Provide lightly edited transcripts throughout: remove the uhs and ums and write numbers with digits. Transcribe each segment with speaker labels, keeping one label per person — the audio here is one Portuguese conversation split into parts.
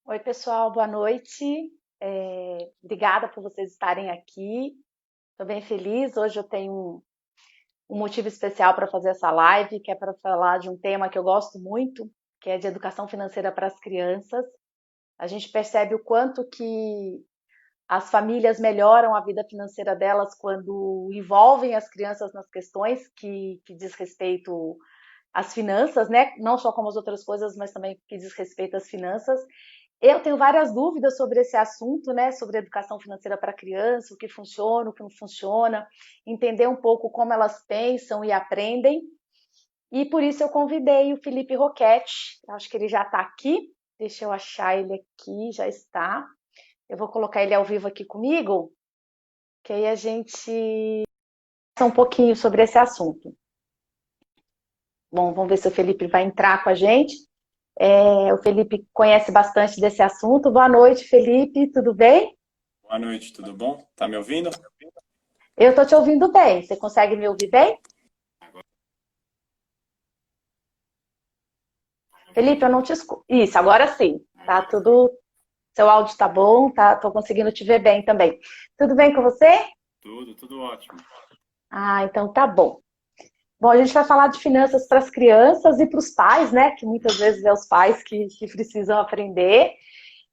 Speaker 1: Oi, pessoal, boa noite. Obrigada por vocês estarem aqui. Estou bem feliz. Hoje eu tenho um motivo especial para fazer essa live, que é para falar de um tema que eu gosto muito, que é de educação financeira para as crianças. A gente percebe o quanto que as famílias melhoram a vida financeira delas quando envolvem as crianças nas questões que diz respeito às finanças, né? Não só como as outras coisas, mas também que diz respeito às finanças. Eu tenho várias dúvidas sobre esse assunto, né? Sobre educação financeira para criança, o que funciona, o que não funciona, entender um pouco como elas pensam e aprendem. E por isso eu convidei o Felipe Roquette. Acho que ele já está aqui. Deixa eu achar ele aqui, já está. Eu vou colocar ele ao vivo aqui comigo, que aí a gente fala um pouquinho sobre esse assunto. Bom, vamos ver se o Felipe vai entrar com a gente. O Felipe conhece bastante desse assunto. Boa noite, Felipe, tudo bem?
Speaker 2: Boa noite, tudo bom? Tá me ouvindo?
Speaker 1: Eu estou te ouvindo bem. Você consegue me ouvir bem?
Speaker 2: Agora tá me ouvindo
Speaker 1: Felipe, eu
Speaker 2: bem?
Speaker 1: não te escuto. Isso, agora sim. Tá
Speaker 2: Agora sim.
Speaker 1: tudo. Seu áudio tá bom, tá? Tô conseguindo te ver bem também. Tudo bem com você?
Speaker 2: Tudo ótimo.
Speaker 1: Ah, então tá bom. Bom, a gente vai falar de finanças para as crianças e para os pais, né? Que muitas vezes é os pais que precisam aprender.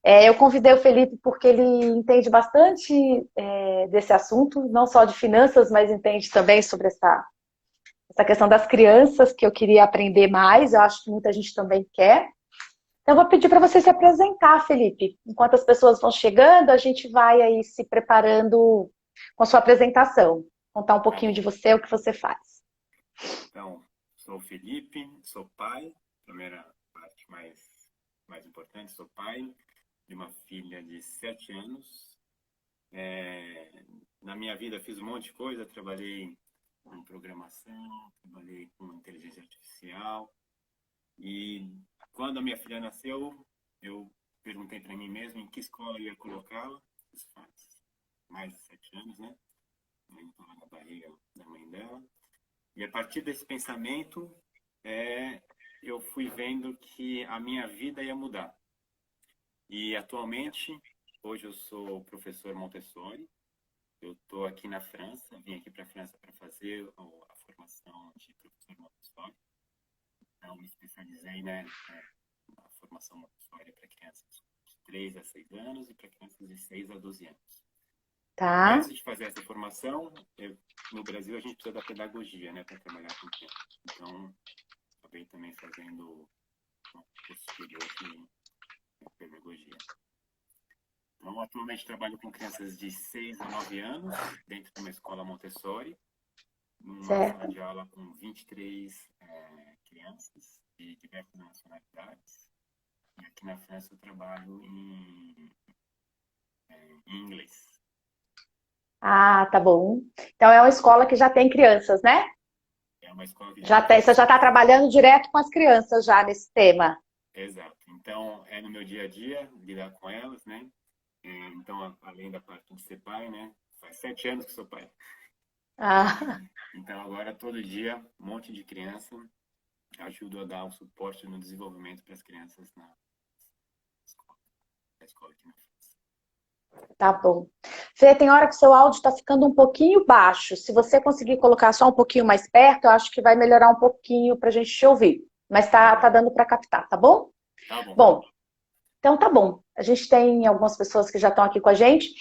Speaker 1: Eu convidei o Felipe porque ele entende bastante desse assunto, não só de finanças, mas entende também sobre essa questão das crianças, que eu queria aprender mais. Eu acho que muita gente também quer. Então, eu vou pedir para você se apresentar, Felipe. Enquanto as pessoas vão chegando, a gente vai aí se preparando com a sua apresentação. Contar um
Speaker 2: Tá
Speaker 1: pouquinho de
Speaker 2: bom.
Speaker 1: você, o que você faz.
Speaker 2: Então, sou o Felipe, sou pai, primeira parte mais importante, sou pai de uma filha de 7 anos. Na minha vida fiz um monte de coisa, trabalhei com programação, trabalhei com inteligência artificial e quando a minha filha nasceu, eu perguntei para mim mesmo em que escola eu ia colocá-la. Isso faz mais de 7 anos, né? Eu estava na barriga da mãe dela. E a partir desse pensamento, é, eu fui vendo que a minha vida ia mudar. E atualmente, hoje eu sou professor Montessori. Eu estou aqui na França, vim aqui para a França para fazer a formação de professor Montessori. Então, me especializei, né, na formação Montessori para crianças de 3 a 6 anos e para crianças de 6 a 12 anos.
Speaker 1: Tá?
Speaker 2: Antes de fazer essa formação, no Brasil a gente precisa da pedagogia, né, para trabalhar com criança. Então, acabei também fazendo um curso superior de pedagogia. Então, atualmente trabalho com crianças de 6 a 9 anos, dentro de uma escola Montessori, numa sala
Speaker 1: Certo.
Speaker 2: de aula com 23 crianças de diversas nacionalidades. E aqui na França eu trabalho em inglês.
Speaker 1: Ah, tá bom. Então é uma escola que já tem crianças, né?
Speaker 2: É uma escola que já
Speaker 1: Já
Speaker 2: tem
Speaker 1: tem, você já
Speaker 2: crianças.
Speaker 1: está trabalhando direto com as crianças já nesse tema.
Speaker 2: Exato. Então, é no meu dia a dia lidar com elas, né? Então, além da parte de ser pai, né? Faz 7 anos que sou pai.
Speaker 1: Ah,
Speaker 2: Então, agora, todo dia, um monte de criança, ajudo a dar o suporte no desenvolvimento para as crianças escola, na escola aqui na França.
Speaker 1: tá bom. Fê, tem hora que seu áudio está ficando um pouquinho baixo. Se você conseguir colocar só um pouquinho mais perto, eu acho que vai melhorar um pouquinho para a gente te ouvir. Mas
Speaker 2: Tá
Speaker 1: tá
Speaker 2: bom.
Speaker 1: dando para captar, tá bom?
Speaker 2: Tá bom.
Speaker 1: Bom, então tá bom. A gente tem algumas pessoas que já estão aqui com a gente.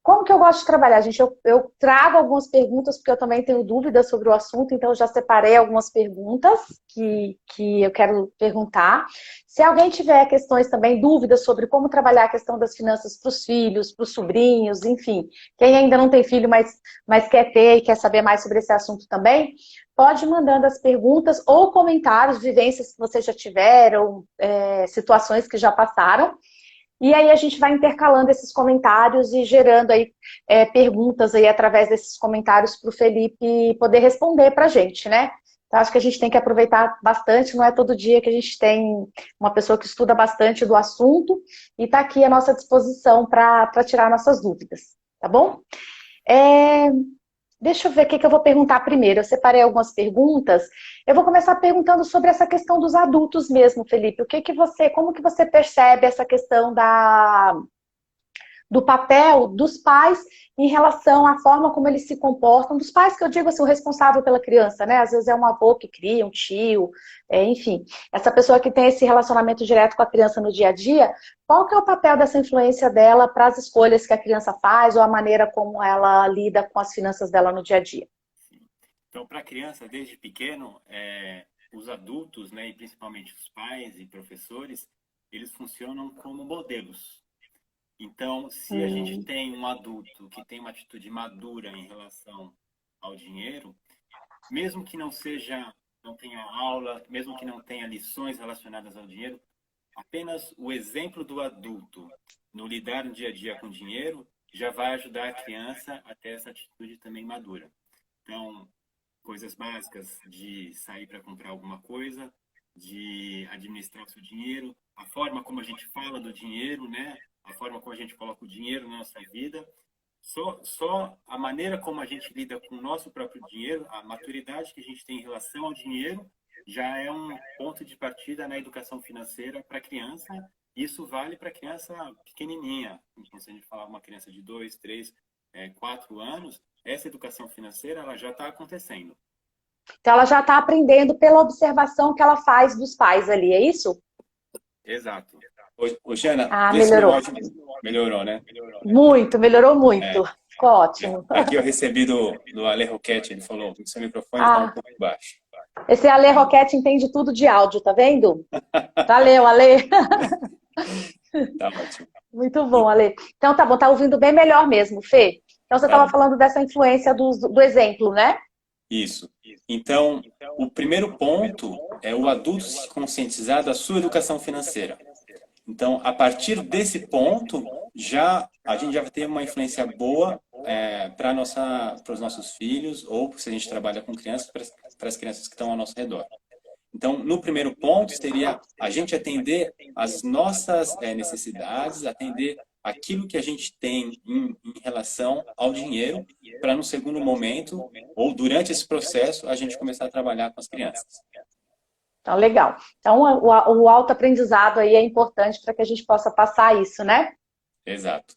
Speaker 1: Como que eu gosto de trabalhar, gente? Eu trago algumas perguntas, porque eu também tenho dúvidas sobre o assunto, então eu já separei algumas perguntas que eu quero perguntar. Se alguém tiver questões também, dúvidas sobre como trabalhar a questão das finanças para os filhos, para os sobrinhos, enfim, quem ainda não tem filho, mas quer ter e quer saber mais sobre esse assunto também, pode ir mandando as perguntas ou comentários, vivências que vocês já tiveram, situações que já passaram. E aí a gente vai intercalando esses comentários e gerando aí perguntas aí através desses comentários para o Felipe poder responder para a gente, né? Então acho que a gente tem que aproveitar bastante, não é todo dia que a gente tem uma pessoa que estuda bastante do assunto e está aqui à nossa disposição para tirar nossas dúvidas, tá bom? É, Deixa eu ver o que eu vou perguntar primeiro. Eu separei algumas perguntas. Eu vou começar perguntando sobre essa questão dos adultos mesmo, Felipe. Como que você percebe essa questão do papel dos pais em relação à forma como eles se comportam, dos pais que eu digo assim, o responsável pela criança, né? Às vezes é um avô que cria, um tio, enfim, essa pessoa que tem esse relacionamento direto com a criança no dia a dia, qual que é o papel dessa influência dela para as escolhas que a criança faz ou a maneira como ela lida com as finanças dela no dia a dia?
Speaker 2: Então, para a criança, desde pequeno, os adultos, né, e principalmente os pais e professores, eles funcionam como modelos. Então, se a gente
Speaker 1: Hum,
Speaker 2: tem um adulto que tem uma atitude madura em relação ao dinheiro, mesmo que não tenha aula, mesmo que não tenha lições relacionadas ao dinheiro, apenas o exemplo do adulto no lidar no dia a dia com o dinheiro já vai ajudar a criança a ter essa atitude também madura. Então, coisas básicas de sair para comprar alguma coisa, de administrar o seu dinheiro, a forma como a gente fala do dinheiro, né? A forma como a gente coloca o dinheiro na nossa vida. Só a maneira como a gente lida com o nosso próprio dinheiro, a maturidade que a gente tem em relação ao dinheiro, já é um ponto de partida na educação financeira para a criança. Isso vale para a criança pequenininha. Então, se a gente falar uma criança de 2, 3, 4 anos, essa educação financeira ela já está acontecendo.
Speaker 1: então ela já está aprendendo pela observação que ela faz dos pais ali, é isso?
Speaker 2: Exato. Ô, Jana,
Speaker 1: Ah,
Speaker 2: vê se meu
Speaker 1: melhorou.
Speaker 2: áudio melhorou, né?
Speaker 1: Muito, melhorou
Speaker 2: É,
Speaker 1: muito. Ficou ótimo.
Speaker 2: aqui eu recebi do Ale Roquette, ele falou que o seu microfone está um
Speaker 1: Ah,
Speaker 2: pouco baixo.
Speaker 1: esse Ale Roquete entende tudo de áudio, tá vendo? Valeu, Ale.
Speaker 2: Tá ótimo.
Speaker 1: Muito bom, Ale. Então tá bom, tá ouvindo bem melhor mesmo, Fê. Então você
Speaker 2: Tá
Speaker 1: estava
Speaker 2: bom.
Speaker 1: falando dessa influência do exemplo, né?
Speaker 2: Isso. Então, o primeiro ponto é o adulto se conscientizar da sua educação financeira. Então, a partir desse ponto, a gente já vai ter uma influência boa para os nossos filhos, ou se a gente trabalha com crianças, para as crianças que estão ao nosso redor. Então, no primeiro ponto, seria a gente atender às nossas necessidades, atender aquilo que a gente tem em relação ao dinheiro, para no segundo momento, ou durante esse processo, a gente começar a trabalhar com as crianças.
Speaker 1: Então, legal. Então, o autoaprendizado aí é importante para que a gente possa passar isso, né?
Speaker 2: Exato.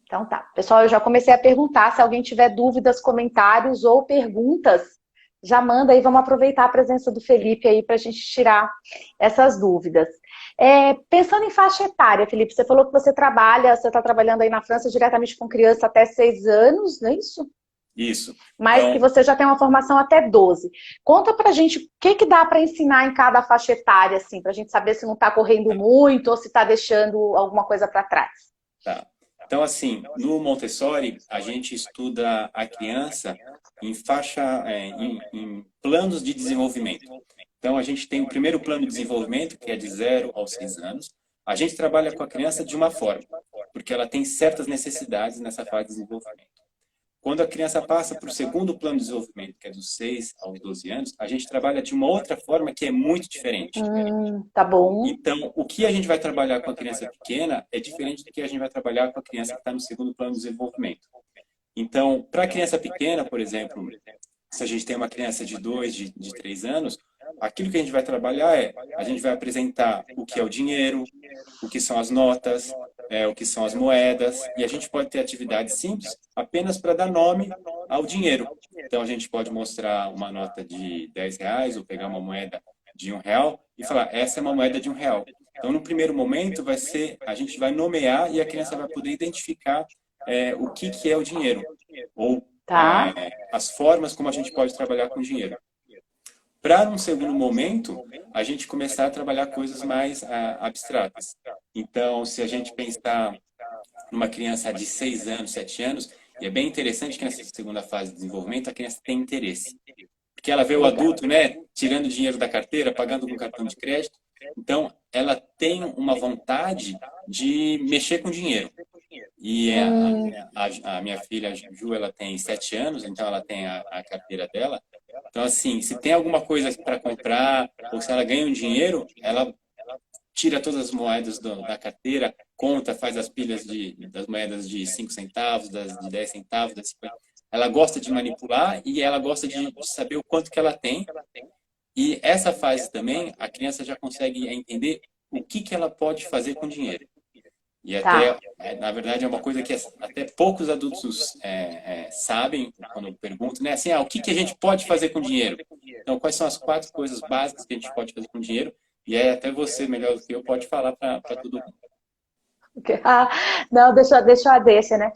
Speaker 1: Então tá. Pessoal, eu já comecei a perguntar. Se alguém tiver dúvidas, comentários ou perguntas, já manda aí. Vamos aproveitar a presença do Felipe aí para a gente tirar essas dúvidas. Pensando em faixa etária, Felipe, você falou que você está trabalhando aí na França diretamente com criança até 6 anos, não é isso?
Speaker 2: Isso.
Speaker 1: Mas que
Speaker 2: Então,
Speaker 1: você já tem uma formação até 12. Conta pra gente o que dá para ensinar em cada faixa etária, assim, pra gente saber se não está correndo muito ou se está deixando alguma coisa para trás.
Speaker 2: tá. Então, assim, no Montessori, a gente estuda a criança em planos de desenvolvimento. Então, a gente tem o primeiro plano de desenvolvimento, que é de 0 aos 6 anos. A gente trabalha com a criança de uma forma, porque ela tem certas necessidades nessa fase de desenvolvimento. Quando a criança passa para o segundo plano de desenvolvimento, que é dos 6 aos 12 anos, a gente trabalha de uma outra forma que é muito diferente.
Speaker 1: Tá bom.
Speaker 2: Então, o que a gente vai trabalhar com a criança pequena é diferente do que a gente vai trabalhar com a criança que está no segundo plano de desenvolvimento. Então, para a criança pequena, por exemplo, se a gente tem uma criança de 2, de 3 anos, aquilo que a gente vai trabalhar a gente vai apresentar o que é o dinheiro, o que são as notas, o que são as moedas, e a gente pode ter atividades simples apenas para dar nome ao dinheiro. Então, a gente pode mostrar uma nota de R$ 10 ou pegar uma moeda de R$ 1 e falar, essa é uma moeda de R$ 1. Então, no primeiro momento, a gente vai nomear e a criança vai poder identificar o que é o dinheiro, ou
Speaker 1: Tá.
Speaker 2: as formas como a gente pode trabalhar com dinheiro. Para, num segundo momento, a gente começar a trabalhar coisas mais abstratas. Então, se a gente pensar numa criança de 6 anos, 7 anos, e é bem interessante que nessa segunda fase de desenvolvimento a criança tem interesse. Porque ela vê o
Speaker 1: Legal.
Speaker 2: adulto, né, tirando dinheiro da carteira, pagando com cartão de crédito. Então, ela tem uma vontade de mexer com dinheiro. E
Speaker 1: Hum,
Speaker 2: a minha filha, a Ju, ela tem 7 anos, então ela tem a carteira dela. Então, assim, se tem alguma coisa para comprar, ou se ela ganha um dinheiro, ela tira todas as moedas da carteira, conta, faz as pilhas das moedas de 5 centavos, das de 10 centavos, das 50. ela gosta de manipular e ela gosta de saber o quanto que ela tem. E essa fase também, a criança já consegue entender o que que ela pode fazer com dinheiro. E
Speaker 1: Tá.
Speaker 2: até, na verdade, é uma coisa que até poucos adultos sabem quando eu pergunto, né? Assim, o que que a gente pode fazer com dinheiro? Então, quais são as 4 coisas básicas que a gente pode fazer com dinheiro? E aí até você, melhor do que eu, pode falar para todo mundo.
Speaker 1: Ah, não, deixa, né?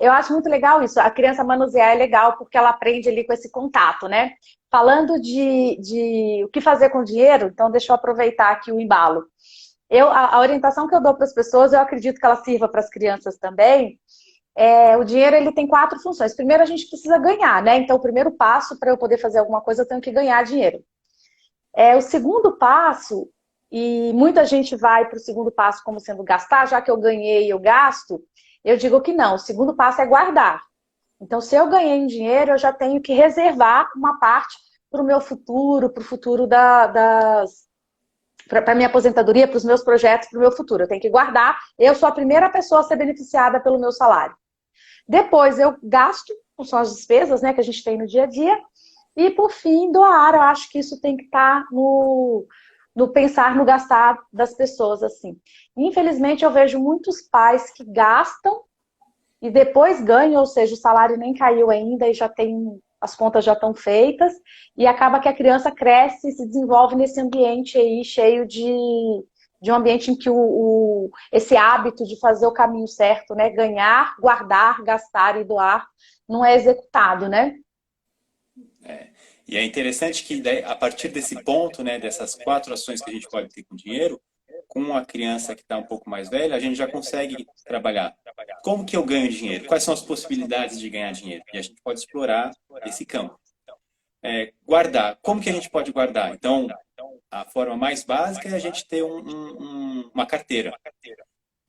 Speaker 1: Eu acho muito legal isso. A criança manusear é legal porque ela aprende ali com esse contato, né? Falando de o que fazer com o dinheiro, então deixa eu aproveitar aqui o embalo. A orientação que eu dou para as pessoas, eu acredito que ela sirva para as crianças também. O dinheiro ele tem 4 funções. Primeiro, a gente precisa ganhar, né? Então, o primeiro passo para eu poder fazer alguma coisa, eu tenho que ganhar dinheiro. O segundo passo, e muita gente vai para o segundo passo como sendo gastar, já que eu ganhei, eu gasto. Eu digo que não. O segundo passo é guardar. Então, se eu ganhei um dinheiro, eu já tenho que reservar uma parte para o meu futuro, para o futuro para a minha aposentadoria, para os meus projetos, para o meu futuro. Eu tenho que guardar. Eu sou a primeira pessoa a ser beneficiada pelo meu salário. Depois eu gasto, são as despesas, né, que a gente tem no dia a dia. E por fim, doar. Eu acho que isso tem que estar no pensar, no gastar das pessoas, assim. Infelizmente, eu vejo muitos pais que gastam e depois ganham, ou seja, o salário nem caiu ainda e já tem, as contas já estão feitas, e acaba que a criança cresce e se desenvolve nesse ambiente aí cheio de um ambiente em que esse hábito de fazer o caminho certo, né? Ganhar, guardar, gastar e doar, não é executado, né?
Speaker 2: E é interessante que daí, a partir desse ponto, né, dessas 4 ações que a gente pode ter com dinheiro, com a criança que está um pouco mais velha, a gente já consegue trabalhar. Como que eu ganho dinheiro? Quais são as possibilidades de ganhar dinheiro? E a gente pode explorar esse campo. Guardar. Como que a gente pode guardar? Então, a forma mais básica é a gente ter uma carteira.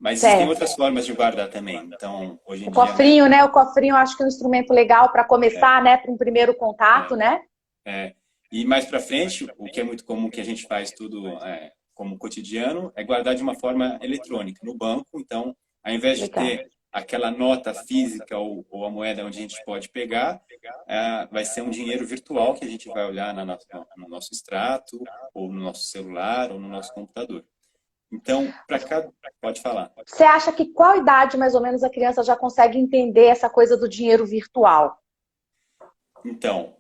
Speaker 2: Mas existem
Speaker 1: Certo.
Speaker 2: outras formas de guardar também. Então, hoje em
Speaker 1: O
Speaker 2: dia, né?
Speaker 1: cofrinho, né? O cofrinho eu acho que é um instrumento legal para
Speaker 2: É,
Speaker 1: começar, né? Para um primeiro contato,
Speaker 2: é,
Speaker 1: né?
Speaker 2: é. E mais para frente, o que é muito comum que a gente faz tudo como cotidiano é guardar de uma forma eletrônica no banco. Então, ao invés de
Speaker 1: Legal.
Speaker 2: ter aquela nota física ou a moeda onde a gente pode pegar, vai ser um dinheiro virtual que a gente vai olhar no nosso extrato, ou no nosso celular, ou no nosso computador. Então, para cá, pode falar.
Speaker 1: Você acha que qual idade mais ou menos a criança já consegue entender essa coisa do dinheiro virtual?
Speaker 2: Então,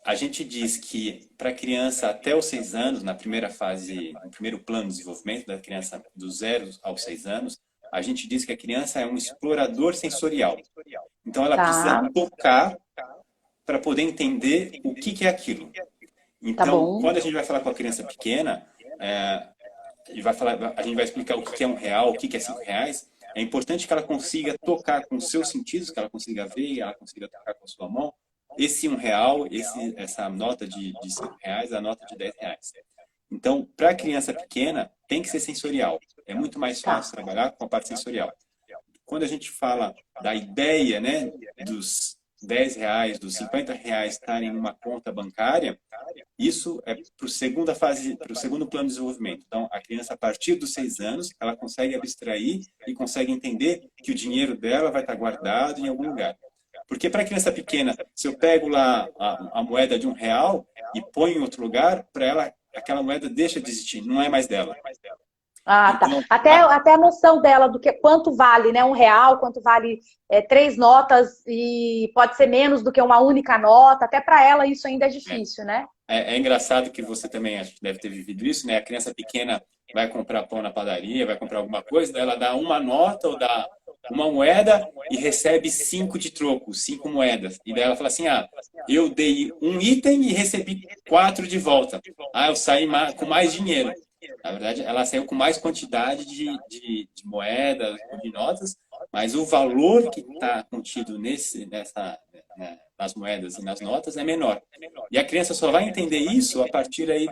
Speaker 2: a gente diz que para a criança até os 6 anos, na primeira fase, no primeiro plano de desenvolvimento da criança dos 0 aos 6 anos, a gente diz que a criança é um explorador sensorial. Então ela precisa
Speaker 1: Tá,
Speaker 2: tocar para poder entender o que que é aquilo.
Speaker 1: tá
Speaker 2: Então,
Speaker 1: bom.
Speaker 2: quando a gente vai falar com a criança pequena, a gente vai explicar o que que é R$ 1, o que que é R$ 5. É importante que ela consiga tocar com os seus sentidos, que ela consiga ver, ela consiga tocar com a sua mão, esse R$ 1, essa nota de R$ 5, a nota de R$ 10. Então, para a criança pequena, tem que ser sensorial. É muito mais
Speaker 1: Tá.
Speaker 2: fácil trabalhar com a parte sensorial. Quando a gente fala da ideia, né, dos R$ 10, dos R$ 50 estarem em uma conta bancária, isso é para a segunda fase, para o segundo plano de desenvolvimento. Então, a criança, a partir dos 6 anos, ela consegue abstrair e consegue entender que o dinheiro dela vai estar guardado em algum lugar. Porque para a criança pequena, se eu pego lá a moeda de R$ 1 e ponho em outro lugar, para ela aquela moeda deixa de existir, não é mais dela.
Speaker 1: Ah, tá.
Speaker 2: Então,
Speaker 1: Até a noção dela do que quanto vale, né? R$ 1, quanto vale 3 notas e pode ser menos do que uma única nota. Até para ela isso ainda é
Speaker 2: é,
Speaker 1: difícil, né?
Speaker 2: é engraçado que você também acho que deve ter vivido isso, né? A criança pequena vai comprar pão na padaria, vai comprar alguma coisa, daí ela dá uma nota ou dá uma moeda e recebe 5 de troco, 5 moedas. E daí ela fala assim, eu dei um item e recebi 4 de volta. Eu saí com mais dinheiro. Na verdade, ela saiu com mais quantidade de moedas ou de notas, mas o valor que está contido nas moedas e nas notas é menor. E a criança só vai entender isso a partir aí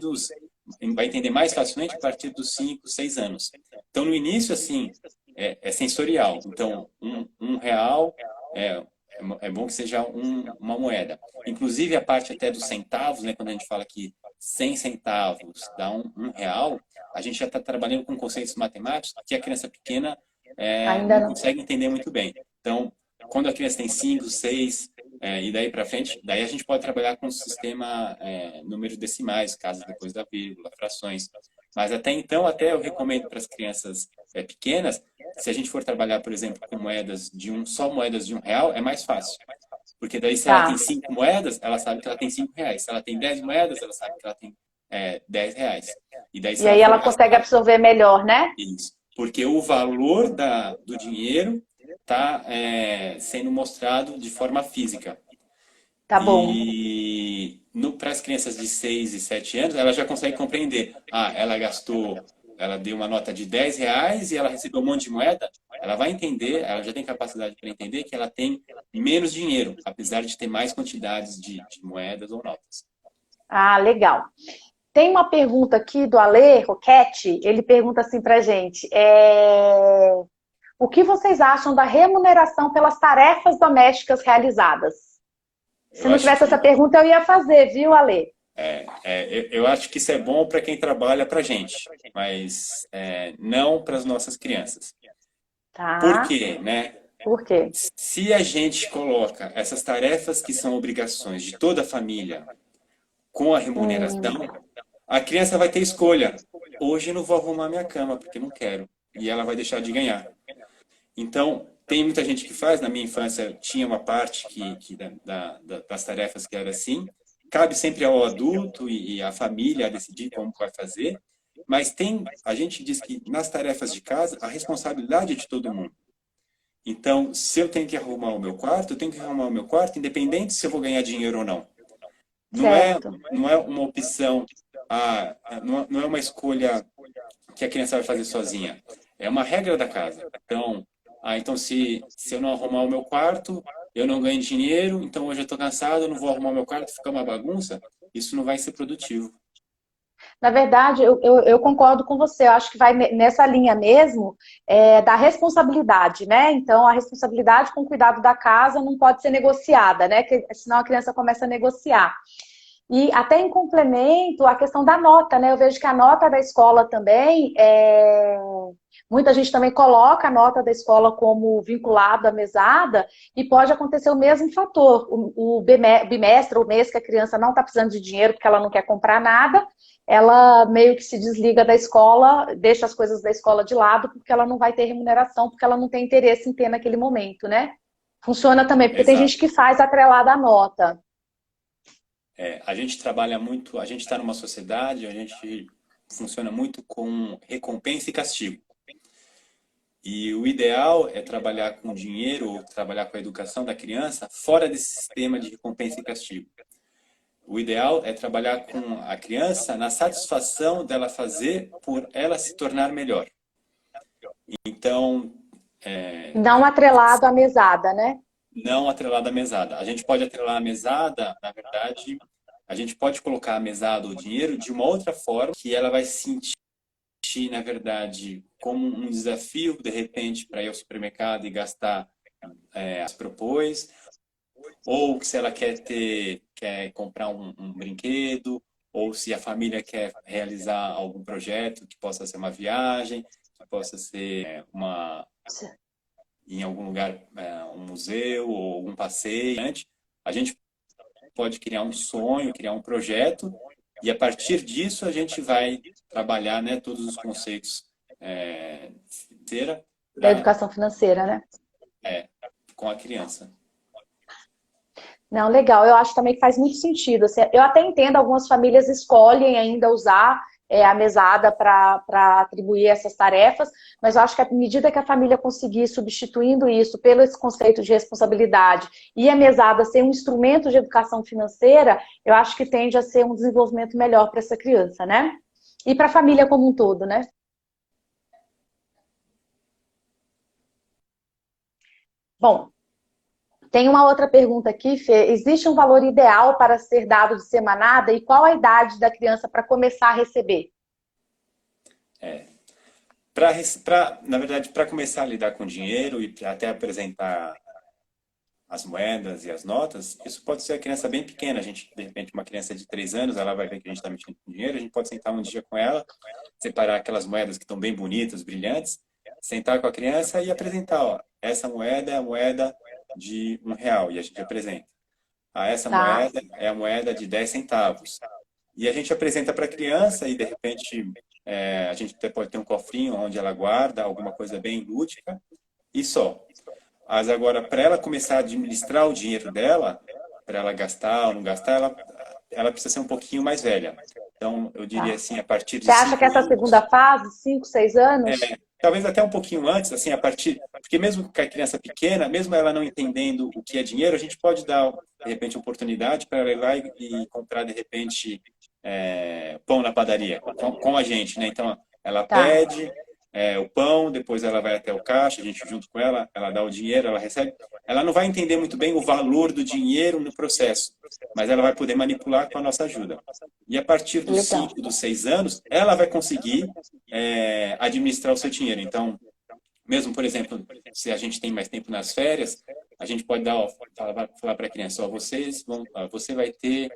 Speaker 2: vai entender mais facilmente a partir dos 5, 6 anos. Então, no início, assim, é sensorial. Então, um real é bom que seja uma moeda. Inclusive, a parte até dos centavos, né, quando a gente fala que 100 centavos dá um real, a gente já está trabalhando com conceitos matemáticos que a criança pequena
Speaker 1: Ainda
Speaker 2: não
Speaker 1: não.
Speaker 2: consegue entender muito bem. Então, quando a criança tem 5, 6, e daí para frente, daí a gente pode trabalhar com o sistema números decimais, caso depois da vírgula, frações. Mas até então, até eu recomendo para as crianças pequenas, se a gente for trabalhar, por exemplo, com só moedas de R$ 1, é mais fácil. Porque daí se ela
Speaker 1: Tá.
Speaker 2: tem 5 moedas, ela sabe que ela tem R$ 5. Se ela tem 10 moedas, ela sabe que ela tem R$ 10. E daí se
Speaker 1: E
Speaker 2: ela
Speaker 1: aí
Speaker 2: for
Speaker 1: ela consegue
Speaker 2: gastar
Speaker 1: absorver melhor, né?
Speaker 2: isso, porque o valor do dinheiro está sendo mostrado de forma física.
Speaker 1: Tá bom.
Speaker 2: E para as crianças de 6 e 7 anos, ela já consegue compreender. Ah, ela deu uma nota de R$ 10 e ela recebeu um monte de moeda. Ela vai entender, ela já tem capacidade para entender que ela tem menos dinheiro, apesar de ter mais quantidades de moedas ou notas.
Speaker 1: Ah, legal. Tem uma pergunta aqui do Ale Roquete, ele pergunta assim pra gente: o que vocês acham da remuneração pelas tarefas domésticas realizadas? Se
Speaker 2: Eu
Speaker 1: não
Speaker 2: acho
Speaker 1: tivesse essa
Speaker 2: que
Speaker 1: pergunta, eu ia fazer, viu, Ale?
Speaker 2: eu acho que isso é bom para quem trabalha para a gente, mas não para as nossas crianças. Por
Speaker 1: Tá.
Speaker 2: quê, né?
Speaker 1: Por quê?
Speaker 2: Se a gente coloca essas tarefas que são obrigações de toda a família com a
Speaker 1: Hum,
Speaker 2: remuneração, a criança vai ter escolha. Hoje eu não vou arrumar minha cama porque não quero. E ela vai deixar de ganhar. Então, tem muita gente que faz. Na minha infância, tinha uma parte das tarefas que era assim. Cabe sempre ao adulto e à família a decidir como vai fazer. Mas a gente diz que nas tarefas de casa, a responsabilidade é de todo mundo. Então, se eu tenho que arrumar o meu quarto, eu tenho que arrumar o meu quarto, independente se eu vou ganhar dinheiro ou não. Não é,
Speaker 1: certo.
Speaker 2: não é uma opção, não é uma escolha que a criança vai fazer sozinha. É uma regra da casa. Então se eu não arrumar o meu quarto, eu não ganho dinheiro, então hoje eu estou cansado, eu não vou arrumar o meu quarto, fica uma bagunça, isso não vai ser produtivo.
Speaker 1: Na verdade, eu concordo com você. Eu acho que vai nessa linha mesmo da responsabilidade, né? Então, a responsabilidade com o cuidado da casa não pode ser negociada, né? Que, senão a criança começa a negociar. E até em complemento, a questão da nota, né? Eu vejo que a nota da escola também, muita gente também coloca a nota da escola como vinculado à mesada e pode acontecer o mesmo fator. O bimestre, o mês que a criança não está precisando de dinheiro porque ela não quer comprar nada, ela meio que se desliga da escola, deixa as coisas da escola de lado porque ela não vai ter remuneração, porque ela não tem interesse em ter naquele momento, né? Funciona também, porque tem gente
Speaker 2: Exato.
Speaker 1: que faz atrelada à nota.
Speaker 2: A gente trabalha muito, a gente está numa sociedade, a gente funciona muito com recompensa e castigo. E o ideal é trabalhar com dinheiro ou trabalhar com a educação da criança fora desse sistema de recompensa e castigo. O ideal é trabalhar com a criança na satisfação dela fazer por ela se tornar melhor. Então,
Speaker 1: Não atrelado à mesada, né?
Speaker 2: não atrelar da mesada. A gente pode atrelar a mesada, na verdade, a gente pode colocar a mesada ou o dinheiro de uma outra forma que ela vai sentir, na verdade, como um desafio, de repente, para ir ao supermercado e gastar as propôs, ou se ela quer comprar um brinquedo, ou se a família quer realizar algum projeto que possa ser uma viagem, que possa ser em algum lugar, um museu ou algum passeio. A gente pode criar um sonho, criar um projeto, e a partir disso a gente vai trabalhar, né, todos os conceitos
Speaker 1: Da
Speaker 2: para
Speaker 1: educação financeira, né?
Speaker 2: com a criança.
Speaker 1: Não, legal. Eu acho também que faz muito sentido. Assim, eu até entendo, algumas famílias escolhem ainda usar a mesada para atribuir essas tarefas, mas eu acho que à medida que a família conseguir substituindo isso pelo esse conceito de responsabilidade e a mesada ser um instrumento de educação financeira, eu acho que tende a ser um desenvolvimento melhor para essa criança, né? E para a família como um todo, né? Bom, tem uma outra pergunta aqui, Fê. Existe um valor ideal para ser dado de semanada e qual a idade da criança para começar a receber?
Speaker 2: Na verdade, para começar a lidar com dinheiro e pra até apresentar as moedas e as notas, isso pode ser a criança bem pequena. A gente, de repente, uma criança de 3 anos, ela vai ver que a gente está mexendo com dinheiro, a gente pode sentar um dia com ela, separar aquelas moedas que estão bem bonitas, brilhantes, sentar com a criança e apresentar, ó, essa moeda é a moeda de R$ 1, e a gente apresenta. essa
Speaker 1: Tá,
Speaker 2: moeda é a moeda de 10 centavos. E a gente apresenta para a criança e, de repente, a gente até pode ter um cofrinho onde ela guarda alguma coisa bem lúdica e só. Mas agora, para ela começar a administrar o dinheiro dela, para ela gastar ou não gastar, ela precisa ser um pouquinho mais velha. Então, eu diria
Speaker 1: tá.
Speaker 2: assim, a partir
Speaker 1: Você
Speaker 2: de
Speaker 1: acha que
Speaker 2: 5
Speaker 1: essa
Speaker 2: anos,
Speaker 1: segunda fase, 5, 6 anos?
Speaker 2: talvez até um pouquinho antes, assim, a partir. Porque mesmo com a criança pequena, mesmo ela não entendendo o que é dinheiro, a gente pode dar, de repente, oportunidade para ela ir lá e comprar, de repente, pão na padaria com a gente, né? Então, ela
Speaker 1: Tá,
Speaker 2: pede o pão, depois ela vai até o caixa, a gente junto com ela, ela dá o dinheiro, ela recebe. Ela não vai entender muito bem o valor do dinheiro no processo, mas ela vai poder manipular com a nossa ajuda. E a partir dos
Speaker 1: legal.
Speaker 2: 5, dos 6 anos, ela vai conseguir administrar o seu dinheiro. Então, mesmo, por exemplo, se a gente tem mais tempo nas férias, a gente pode falar para a criança, você vai ter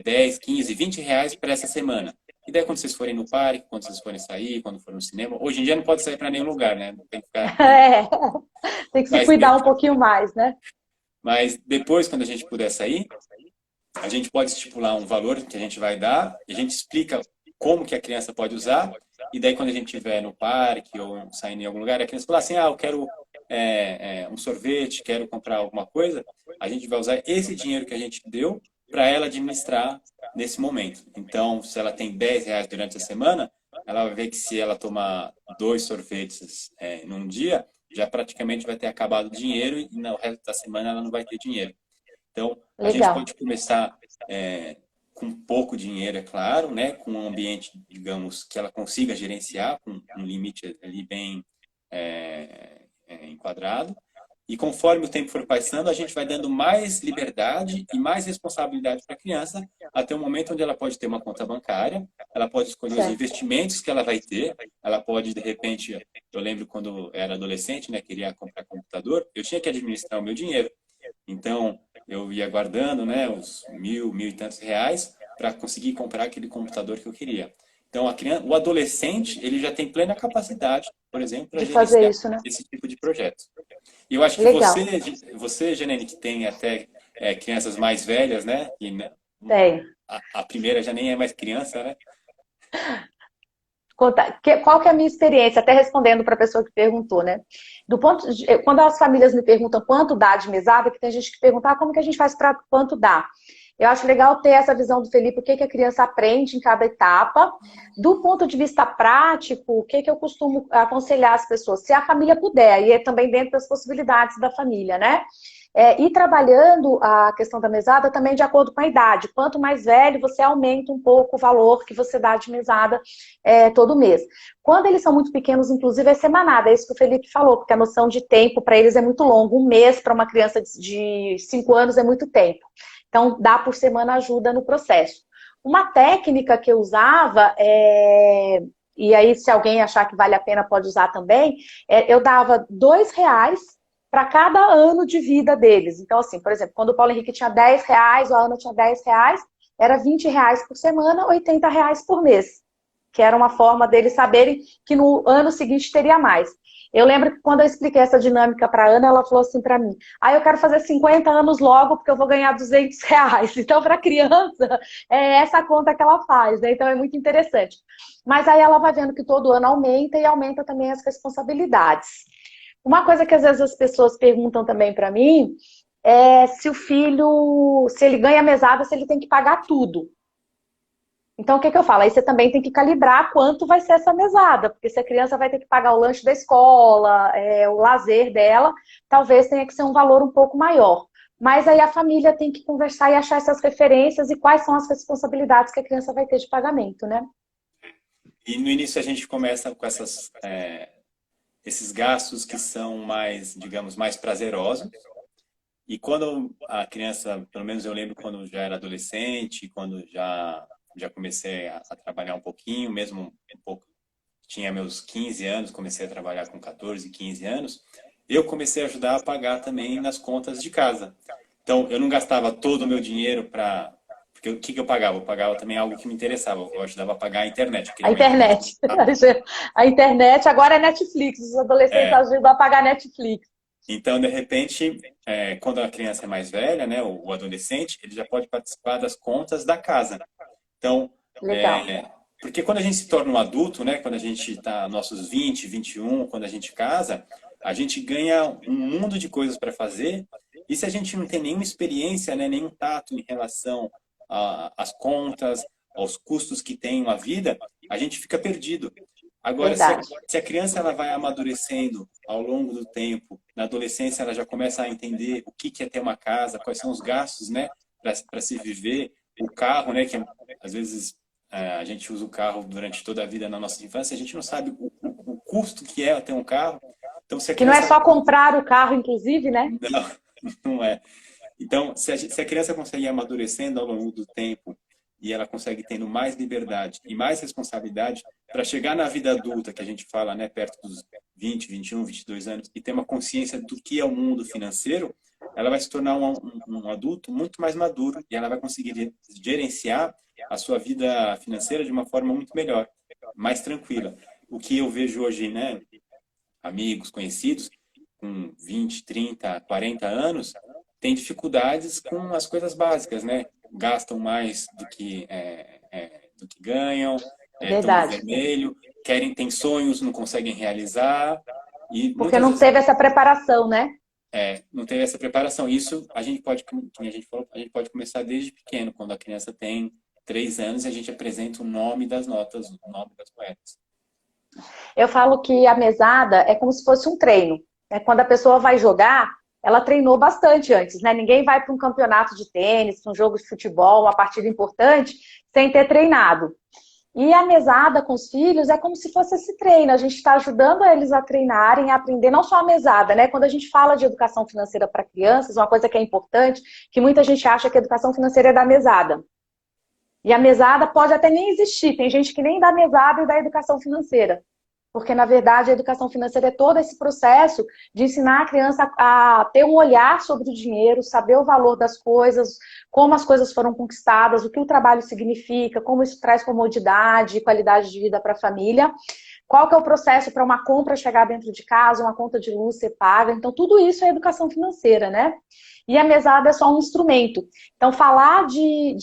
Speaker 2: 10, 15, 20 reais para essa semana. E daí quando vocês forem no parque, quando vocês forem sair, quando forem no cinema, hoje em dia não pode sair para nenhum lugar, né? Não tem que ficar.
Speaker 1: É, tem que se
Speaker 2: Mas,
Speaker 1: cuidar um pouquinho mais, né?
Speaker 2: mas depois, quando a gente puder sair, a gente pode estipular um valor que a gente vai dar, e a gente explica como que a criança pode usar, e daí quando a gente estiver no parque ou saindo em algum lugar, a criança fala assim, eu quero um sorvete, quero comprar alguma coisa, a gente vai usar esse dinheiro que a gente deu para ela administrar nesse momento. Então, se ela tem 10 reais durante a semana, ela vai ver que se ela tomar 2 sorvetes num dia, já praticamente vai ter acabado o dinheiro e no resto da semana ela não vai ter dinheiro. Então, a gente
Speaker 1: Legal.
Speaker 2: pode começar com pouco dinheiro, é claro, né? Com um ambiente, digamos, que ela consiga gerenciar, com um limite ali bem enquadrado. E conforme o tempo for passando, a gente vai dando mais liberdade e mais responsabilidade para a criança, até o momento onde ela pode ter uma conta bancária, ela pode escolher os
Speaker 1: Certo.
Speaker 2: investimentos que ela vai ter, ela pode, de repente, eu lembro quando eu era adolescente, né, queria comprar computador, eu tinha que administrar o meu dinheiro. Então, eu ia guardando, né, os 1.000, 1.000 e tantos reais para conseguir comprar aquele computador que eu queria. Então, o adolescente, ele já tem plena capacidade, por exemplo, para
Speaker 1: De fazer
Speaker 2: gerenciar
Speaker 1: isso, né?
Speaker 2: esse tipo de projeto. E eu acho que
Speaker 1: Legal.
Speaker 2: você, Janine, que tem até crianças mais velhas, né, e né,
Speaker 1: Tem.
Speaker 2: a primeira já nem é mais criança, né?
Speaker 1: Qual que é a minha experiência, até respondendo para a pessoa que perguntou, né? Quando as famílias me perguntam quanto dá de mesada, que tem gente que pergunta, como que a gente faz para quanto dá? Eu acho legal ter essa visão do Felipe, o que, que a criança aprende em cada etapa. Do ponto de vista prático, o que, que eu costumo aconselhar as pessoas? Se a família puder, e é também dentro das possibilidades da família, né? E trabalhando a questão da mesada também de acordo com a idade. Quanto mais velho, você aumenta um pouco o valor que você dá de mesada todo mês. Quando eles são muito pequenos, inclusive, é semanada. É isso que o Felipe falou, porque a noção de tempo para eles é muito longo. Um mês para uma criança de 5 anos é muito tempo. Então, dá por semana ajuda no processo. Uma técnica que eu usava, e aí se alguém achar que vale a pena pode usar também, eu dava R$ 2 para cada ano de vida deles. Então, assim, por exemplo, quando o Paulo Henrique tinha R$ 10, ou a Ana tinha R$ 10, era R$ 20 por semana, R$ 80 por mês. Que era uma forma deles saberem que no ano seguinte teria mais. Eu lembro que quando eu expliquei essa dinâmica para a Ana, ela falou assim para mim, eu quero fazer 50 anos logo porque eu vou ganhar R$ 200. Então, para a criança, é essa a conta que ela faz, né? Então, é muito interessante. Mas aí ela vai vendo que todo ano aumenta e aumenta também as responsabilidades. Uma coisa que às vezes as pessoas perguntam também para mim é se o filho, se ele ganha mesada, se ele tem que pagar tudo. Então, o que eu falo? Aí você também tem que calibrar quanto vai ser essa mesada, porque se a criança vai ter que pagar o lanche da escola, o lazer dela, talvez tenha que ser um valor um pouco maior. Mas aí a família tem que conversar e achar essas referências e quais são as responsabilidades que a criança vai ter de pagamento, né?
Speaker 2: E no início a gente começa com esses gastos que são mais, digamos, mais prazerosos. E quando a criança, pelo menos eu lembro quando já era adolescente, quando já comecei a trabalhar um pouquinho, mesmo um pouco, tinha meus 15 anos, comecei a trabalhar com 14, 15 anos, eu comecei a ajudar a pagar também nas contas de casa. Então, eu não gastava todo o meu dinheiro para... Porque o que eu pagava? Eu pagava também algo que me interessava. Eu ajudava a pagar a internet. Eu queria
Speaker 1: A
Speaker 2: uma internet
Speaker 1: internet.
Speaker 2: rápida.
Speaker 1: A internet agora é Netflix. Os adolescentes
Speaker 2: É,
Speaker 1: ajudam a pagar Netflix.
Speaker 2: Então, de repente, quando a criança é mais velha, né, o adolescente, ele já pode participar das contas da casa. Então,
Speaker 1: Legal.
Speaker 2: porque quando a gente se torna um adulto, né, quando a gente está nossos 20, 21, quando a gente casa, a gente ganha um mundo de coisas para fazer. E se a gente não tem nenhuma experiência, né, nenhum tato em relação às contas, aos custos que tem uma vida, a gente fica perdido. Agora,
Speaker 1: Verdade.
Speaker 2: se a criança ela vai amadurecendo ao longo do tempo, na adolescência ela já começa a entender o que que é ter uma casa, quais são os gastos, né, para se viver, o carro, né, que às vezes a gente usa o carro durante toda a vida na nossa infância, a gente não sabe o custo que é ter um carro. Então, se a
Speaker 1: Que não é
Speaker 2: criança...
Speaker 1: só comprar o carro, inclusive, né?
Speaker 2: Não, não é. Então, se a criança consegue ir amadurecendo ao longo do tempo e ela consegue tendo mais liberdade e mais responsabilidade para chegar na vida adulta, que a gente fala, né, perto dos 20, 21, 22 anos, e ter uma consciência do que é o mundo financeiro, ela vai se tornar um adulto muito mais maduro e ela vai conseguir gerenciar a sua vida financeira de uma forma muito melhor, mais tranquila. O que eu vejo hoje, né, amigos, conhecidos, com 20, 30, 40 anos, têm dificuldades com as coisas básicas, né? Gastam mais do que ganham, estão no
Speaker 1: Verdade.
Speaker 2: vermelho, têm sonhos, não conseguem realizar, e
Speaker 1: Porque
Speaker 2: muitas
Speaker 1: não
Speaker 2: vezes
Speaker 1: teve essa preparação, né?
Speaker 2: não teve essa preparação. Isso a gente pode, como a gente falou, a gente pode começar desde pequeno, quando a criança tem 3 anos e a gente apresenta o nome das notas, o nome das moedas.
Speaker 1: Eu falo que a mesada é como se fosse um treino. Né? Quando a pessoa vai jogar, ela treinou bastante antes, né? Ninguém vai para um campeonato de tênis, para um jogo de futebol, uma partida importante, sem ter treinado. E a mesada com os filhos é como se fosse esse treino. A gente está ajudando eles a treinarem, a aprender não só a mesada, né? Quando a gente fala de educação financeira para crianças, uma coisa que é importante, que muita gente acha que a educação financeira é da mesada. E a mesada pode até nem existir. Tem gente que nem dá mesada e dá educação financeira. Porque, na verdade, a educação financeira é todo esse processo de ensinar a criança a ter um olhar sobre o dinheiro, saber o valor das coisas, como as coisas foram conquistadas, o que o trabalho significa, como isso traz comodidade e qualidade de vida para a família, qual que é o processo para uma compra chegar dentro de casa, uma conta de luz ser paga. Então, tudo isso é educação financeira, né? E a mesada é só um instrumento. Então, falar de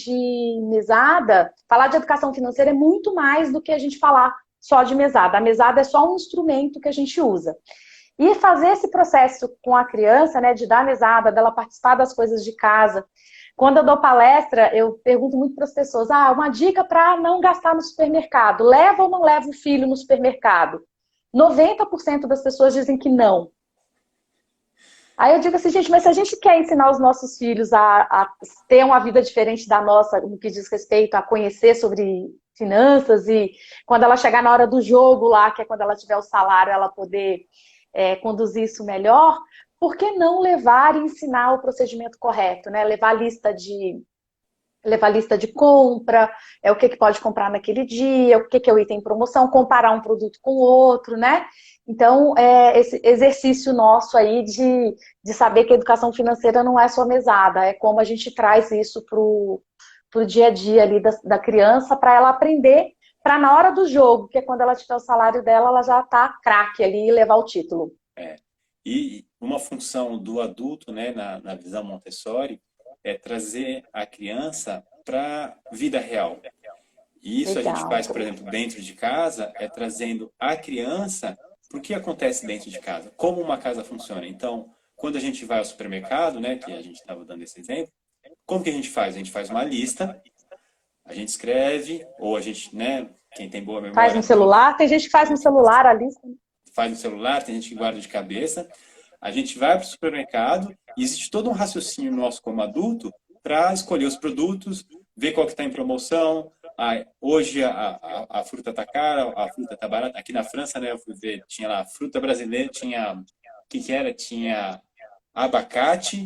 Speaker 1: mesada, falar de educação financeira é muito mais do que a gente falar só de mesada. A mesada é só um instrumento que a gente usa. E fazer esse processo com a criança, né, de dar mesada, dela participar das coisas de casa. Quando eu dou palestra, eu pergunto muito para as pessoas, uma dica para não gastar no supermercado. Leva ou não leva o filho no supermercado? 90% das pessoas dizem que não. Aí eu digo assim, gente, mas se a gente quer ensinar os nossos filhos a ter uma vida diferente da nossa, no que diz respeito a conhecer sobre finanças e quando ela chegar na hora do jogo lá, que é quando ela tiver o salário, ela poder conduzir isso melhor, por que não levar e ensinar o procedimento correto, né? Levar lista de compra, o que pode comprar naquele dia, o que é o item em promoção, comparar um produto com o outro, né? Então, esse exercício nosso aí de saber que a educação financeira não é só mesada, é como a gente traz isso pro dia a dia ali da criança, para ela aprender, para na hora do jogo, que é quando ela tiver o salário dela, ela já tá craque ali e levar o título.
Speaker 2: E uma função do adulto, né, na visão Montessori, é trazer a criança para a vida real. E isso a gente
Speaker 1: Legal.
Speaker 2: faz, por exemplo, dentro de casa, é trazendo a criança para o que acontece dentro de casa, como uma casa funciona. Então, quando a gente vai ao supermercado, né, que a gente estava dando esse exemplo, como que a gente faz? A gente faz uma lista, a gente escreve, ou a gente, né, quem tem boa
Speaker 1: Faz
Speaker 2: memória,
Speaker 1: no celular, tem gente que faz no celular a lista.
Speaker 2: faz no celular, tem gente que guarda de cabeça. A gente vai para o supermercado e existe todo um raciocínio nosso como adulto para escolher os produtos, ver qual que está em promoção. Hoje a fruta está cara, a fruta está barata. Aqui na França, né, eu fui ver, tinha lá fruta brasileira, tinha, o que era? Tinha abacate,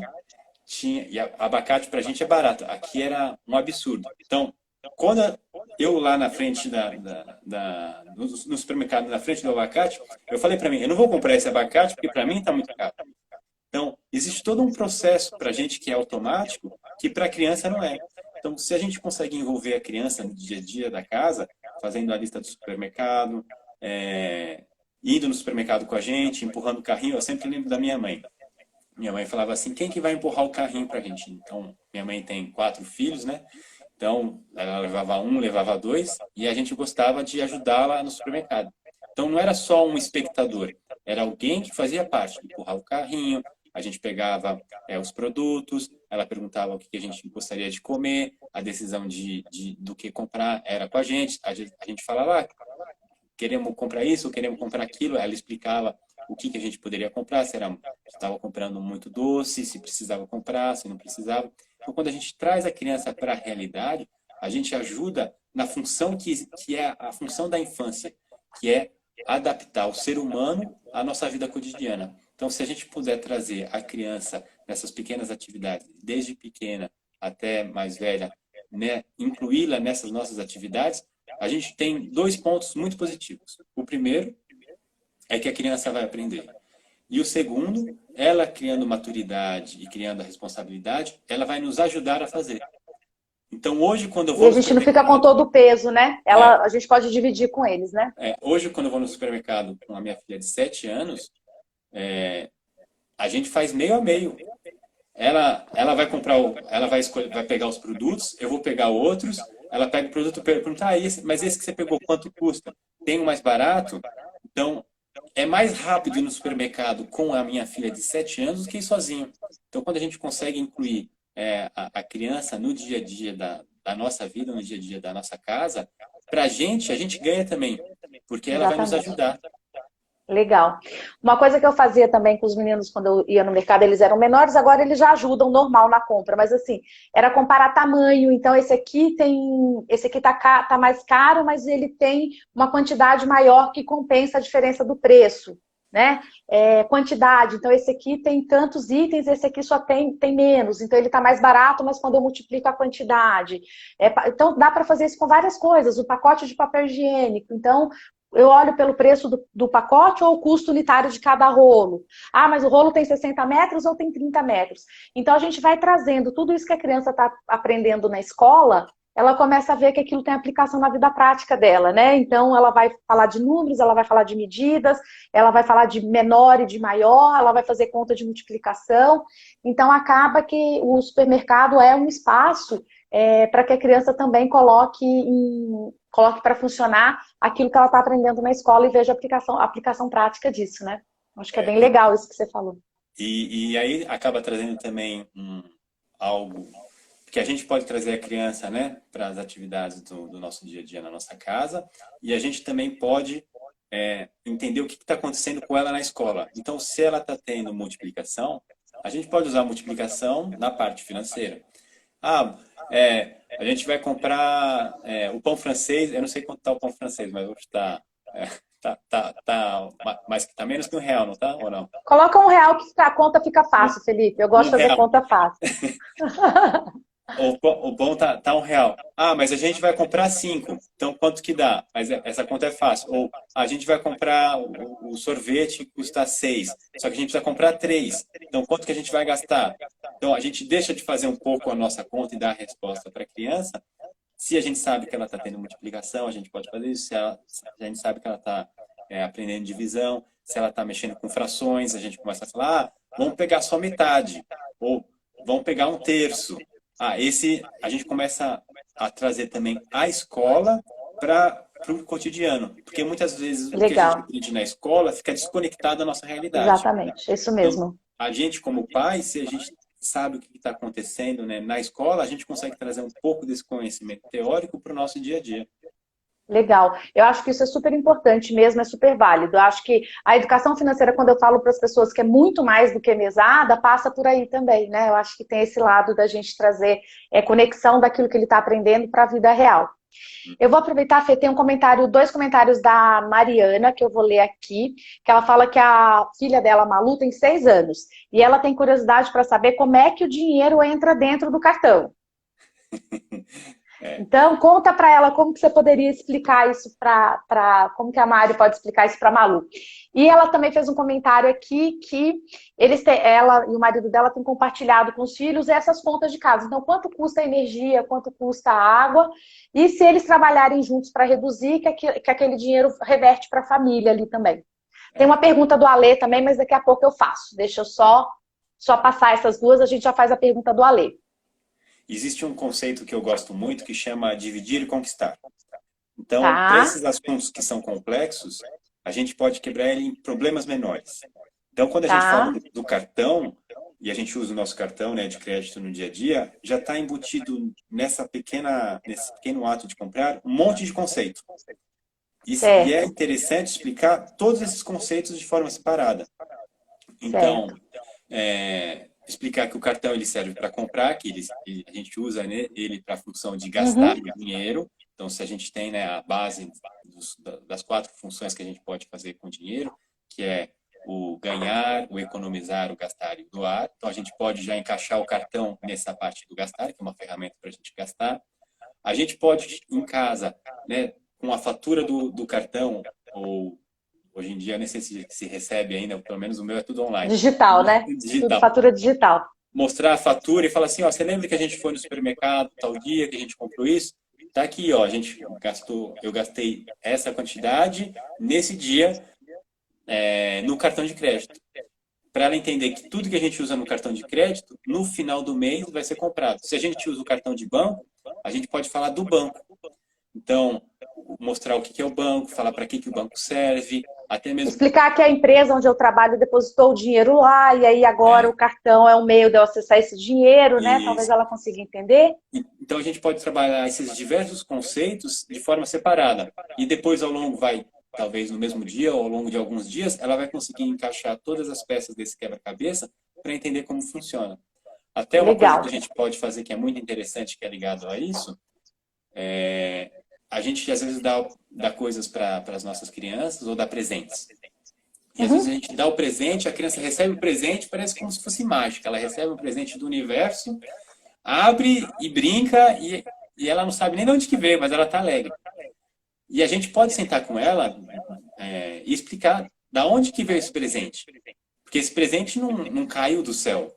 Speaker 2: e abacate para a gente é barato. Aqui era um absurdo. Então, quando eu lá na frente no supermercado, na frente do abacate, eu falei para mim, eu não vou comprar esse abacate porque para mim está muito caro. Então, existe todo um processo para a gente que é automático, que para a criança não é. Então, se a gente consegue envolver a criança no dia a dia da casa, fazendo a lista do supermercado, indo no supermercado com a gente, empurrando o carrinho, eu sempre lembro da minha mãe. minha mãe falava assim, quem que vai empurrar o carrinho pra gente? Então, minha mãe tem 4 filhos, né? Então, ela levava um, levava dois, e a gente gostava de ajudá-la no supermercado. Então, não era só um espectador, era alguém que fazia parte, empurrar o carrinho, a gente pegava os produtos, ela perguntava o que a gente gostaria de comer, a decisão do que comprar era com a gente. A gente falava, queremos comprar isso, queremos comprar aquilo, ela explicava o que a gente poderia comprar, se estava comprando muito doce, se precisava comprar, se não precisava. Então, quando a gente traz a criança para a realidade, a gente ajuda na função que é a função da infância, que é adaptar o ser humano à nossa vida cotidiana. Então, se a gente puder trazer a criança nessas pequenas atividades, desde pequena até mais velha, né, incluí-la nessas nossas atividades, a gente tem 2 pontos muito positivos. O primeiro é que a criança vai aprender. E o segundo, ela criando maturidade e criando a responsabilidade, ela vai nos ajudar a fazer. Então, hoje, quando eu
Speaker 1: E
Speaker 2: vou
Speaker 1: a
Speaker 2: no
Speaker 1: gente não fica com
Speaker 2: supermercado,
Speaker 1: todo o peso, né? A gente pode dividir com eles, né?
Speaker 2: hoje, quando eu vou no supermercado com a minha filha de 7 anos, a gente faz meio a meio. Ela vai comprar, ela vai escolher, vai pegar os produtos, eu vou pegar outros, ela pega o produto e pergunta, mas esse que você pegou, quanto custa? Tem um mais barato? Então, é mais rápido ir no supermercado com a minha filha de 7 anos do que ir sozinho. Então, quando a gente consegue incluir a criança no dia a dia da nossa vida, no dia a dia da nossa casa, para a gente ganha também, porque ela vai nos
Speaker 1: Exatamente.
Speaker 2: ajudar.
Speaker 1: Legal. Uma coisa que eu fazia também com os meninos quando eu ia no mercado, eles eram menores, agora eles já ajudam normal na compra, mas assim, era comparar tamanho. Então, esse aqui tá mais caro, mas ele tem uma quantidade maior que compensa a diferença do preço, né? Quantidade. Então, esse aqui tem tantos itens, esse aqui só tem menos. Então, ele tá mais barato, mas quando eu multiplico a quantidade. Então, dá para fazer isso com várias coisas. O pacote de papel higiênico. Então, eu olho pelo preço do pacote ou o custo unitário de cada rolo. Ah, mas o rolo tem 60 metros ou tem 30 metros? Então, a gente vai trazendo tudo isso que a criança está aprendendo na escola, ela começa a ver que aquilo tem aplicação na vida prática dela, né? Então, ela vai falar de números, ela vai falar de medidas, ela vai falar de menor e de maior, ela vai fazer conta de multiplicação. Então, acaba que o supermercado é um espaço para que a criança também coloque para funcionar aquilo que ela está aprendendo na escola e veja a aplicação prática disso, né? Acho que é bem legal isso que você falou.
Speaker 2: E aí acaba trazendo também algo que a gente pode trazer a criança, né, para as atividades do nosso dia a dia na nossa casa, e a gente também pode entender o que está acontecendo com ela na escola. Então, se ela está tendo multiplicação, a gente pode usar a multiplicação na parte financeira. Ah, a gente vai comprar o pão francês, eu não sei quanto está o pão francês, mas vou chutar. Mas tá menos que R$ 1, não tá? Ou não?
Speaker 1: Coloca R$ 1 que a conta fica fácil, Felipe. Eu gosto
Speaker 2: Um
Speaker 1: de fazer
Speaker 2: real.
Speaker 1: conta fácil.
Speaker 2: O pão tá R$ 1. Ah, mas a gente vai comprar 5. Então quanto que dá? Mas essa conta é fácil. Ou a gente vai comprar o sorvete que custa 6. Só que a gente precisa comprar 3. Então quanto que a gente vai gastar? Então a gente deixa de fazer um pouco a nossa conta e dar a resposta para a criança. Se a gente sabe que ela está tendo multiplicação, a gente pode fazer isso. Se a gente sabe que ela está aprendendo divisão, se ela está mexendo com frações, a gente começa a falar, vamos pegar só metade. Ou vamos pegar um terço. A gente começa a trazer também a escola para o cotidiano. Porque muitas vezes o que a gente
Speaker 1: Legal.
Speaker 2: aprende na escola fica desconectado da nossa realidade.
Speaker 1: Exatamente. É isso
Speaker 2: Então,
Speaker 1: mesmo.
Speaker 2: a gente como pai, se a gente sabe o que está acontecendo, né, na escola, a gente consegue trazer um pouco desse conhecimento teórico para o nosso dia a dia.
Speaker 1: Legal. Eu acho que isso é super importante mesmo, é super válido. Eu acho que a educação financeira, quando eu falo para as pessoas que é muito mais do que mesada, passa por aí também, né? Eu acho que tem esse lado da gente trazer conexão daquilo que ele está aprendendo para a vida real. Eu vou aproveitar, Fê, tem dois comentários da Mariana, que eu vou ler aqui, que ela fala que a filha dela, Malu, tem 6 anos, e ela tem curiosidade para saber como é que o dinheiro entra dentro do cartão. Então, conta para ela como que você poderia explicar isso como que a Mari pode explicar isso para Malu. E ela também fez um comentário aqui que ela e o marido dela têm compartilhado com os filhos essas contas de casa. Então, quanto custa a energia, quanto custa a água, e se eles trabalharem juntos para reduzir, que aquele dinheiro reverte para a família ali também. Tem uma pergunta do Alê também, mas daqui a pouco eu faço. Deixa eu só só passar essas duas, a gente já faz a pergunta do Alê.
Speaker 2: Existe um conceito que eu gosto muito que chama dividir e conquistar. Então, para
Speaker 1: Tá,
Speaker 2: esses assuntos que são complexos, a gente pode quebrar ele em problemas menores. Então, quando a gente fala
Speaker 1: tá,
Speaker 2: do cartão, e a gente usa o nosso cartão, né, de crédito no dia a dia, já está embutido nesse pequeno ato de comprar um monte de conceito. E é
Speaker 1: certo,
Speaker 2: interessante explicar todos esses conceitos de forma separada. Então,
Speaker 1: certo.
Speaker 2: explicar que o cartão ele serve para comprar, a gente usa, né, ele para a função de gastar
Speaker 1: Uhum.
Speaker 2: dinheiro. Então, se a gente tem, né, a base das 4 funções que a gente pode fazer com dinheiro, que é o ganhar, o economizar, o gastar e o doar. Então, a gente pode já encaixar o cartão nessa parte do gastar, que é uma ferramenta para a gente gastar. A gente pode, em casa, né, com a fatura do cartão, ou hoje em dia nem sei se recebe ainda, pelo menos o meu é tudo online,
Speaker 1: Digital, né? Tudo
Speaker 2: digital.
Speaker 1: fatura digital.
Speaker 2: Mostrar a fatura e falar assim, ó, você lembra que a gente foi no supermercado tal dia, que a gente comprou isso? Tá aqui, ó, eu gastei essa quantidade nesse dia no cartão de crédito. Para ela entender que tudo que a gente usa no cartão de crédito, no final do mês vai ser comprado. Se a gente usa o cartão de banco, a gente pode falar do banco. Então, mostrar o que é o banco, falar para que o banco serve, até mesmo.
Speaker 1: Explicar que a empresa onde eu trabalho depositou o dinheiro lá, e aí agora
Speaker 2: É,
Speaker 1: o cartão é um meio de eu acessar esse dinheiro, né? Talvez
Speaker 2: isso.
Speaker 1: ela consiga entender.
Speaker 2: Então, a gente pode trabalhar esses diversos conceitos de forma separada. E depois, ao longo, talvez no mesmo dia ou ao longo de alguns dias, ela vai conseguir encaixar todas as peças desse quebra-cabeça para entender como funciona. Até uma coisa que a
Speaker 1: Legal.
Speaker 2: gente pode fazer que é muito interessante, que é ligado a isso, a gente às vezes dá coisas para as nossas crianças ou dá presentes. E às vezes a
Speaker 1: Uhum.
Speaker 2: gente dá o presente, a criança recebe o presente, parece como se fosse mágica. Ela recebe um presente do universo, abre e brinca e ela não sabe nem de onde que veio, mas ela está alegre. E a gente pode sentar com ela e explicar da onde que veio esse presente. Porque esse presente não caiu do céu.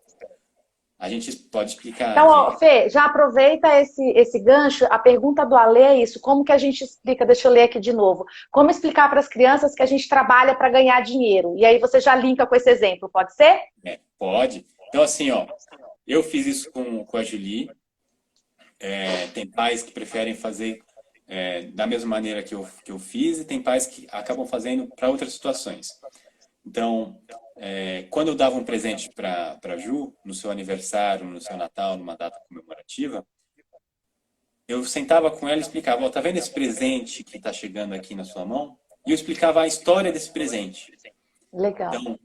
Speaker 2: A gente pode explicar
Speaker 1: Então, ó,
Speaker 2: que
Speaker 1: Fê, já aproveita esse gancho. A pergunta do Alê é isso: como que a gente explica? Deixa eu ler aqui de novo. Como explicar para as crianças que a gente trabalha para ganhar dinheiro? E aí você já linka com esse exemplo, pode ser?
Speaker 2: pode. Então, assim, ó, eu fiz isso com a Julie. Tem pais que preferem fazer da mesma maneira que eu fiz e tem pais que acabam fazendo para outras situações. Então, quando eu dava um presente para a Ju, no seu aniversário, no seu Natal, numa data comemorativa, eu sentava com ela e explicava, ó, tá vendo esse presente que está chegando aqui na sua mão? E eu explicava a história desse presente.
Speaker 1: Legal.
Speaker 2: Então,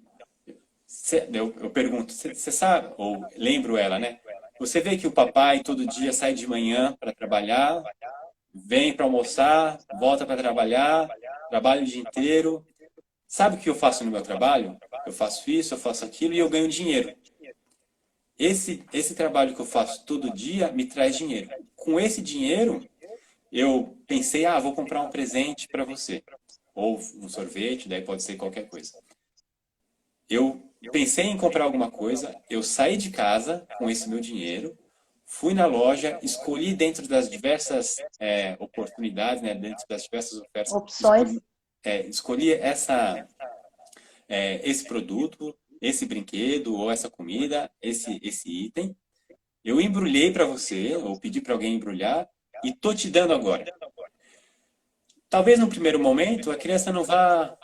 Speaker 2: eu pergunto, você sabe, ou lembro ela, né? Você vê que o papai todo dia sai de manhã para trabalhar, vem para almoçar, volta para trabalhar, trabalha o dia inteiro. Sabe o que eu faço no meu trabalho? Eu faço isso, eu faço aquilo e eu ganho dinheiro. Esse trabalho que eu faço todo dia me traz dinheiro. Com esse dinheiro, eu pensei, vou comprar um presente para você. Ou um sorvete, daí pode ser qualquer coisa. Eu pensei em comprar alguma coisa, eu saí de casa com esse meu dinheiro, fui na loja, escolhi dentro das diversas oportunidades, né, dentro das diversas ofertas,
Speaker 1: Opções.
Speaker 2: escolhi esse produto, esse brinquedo ou essa comida, esse item. Eu embrulhei para você, ou pedi para alguém embrulhar, e tô te dando agora. Talvez no primeiro momento a criança não vá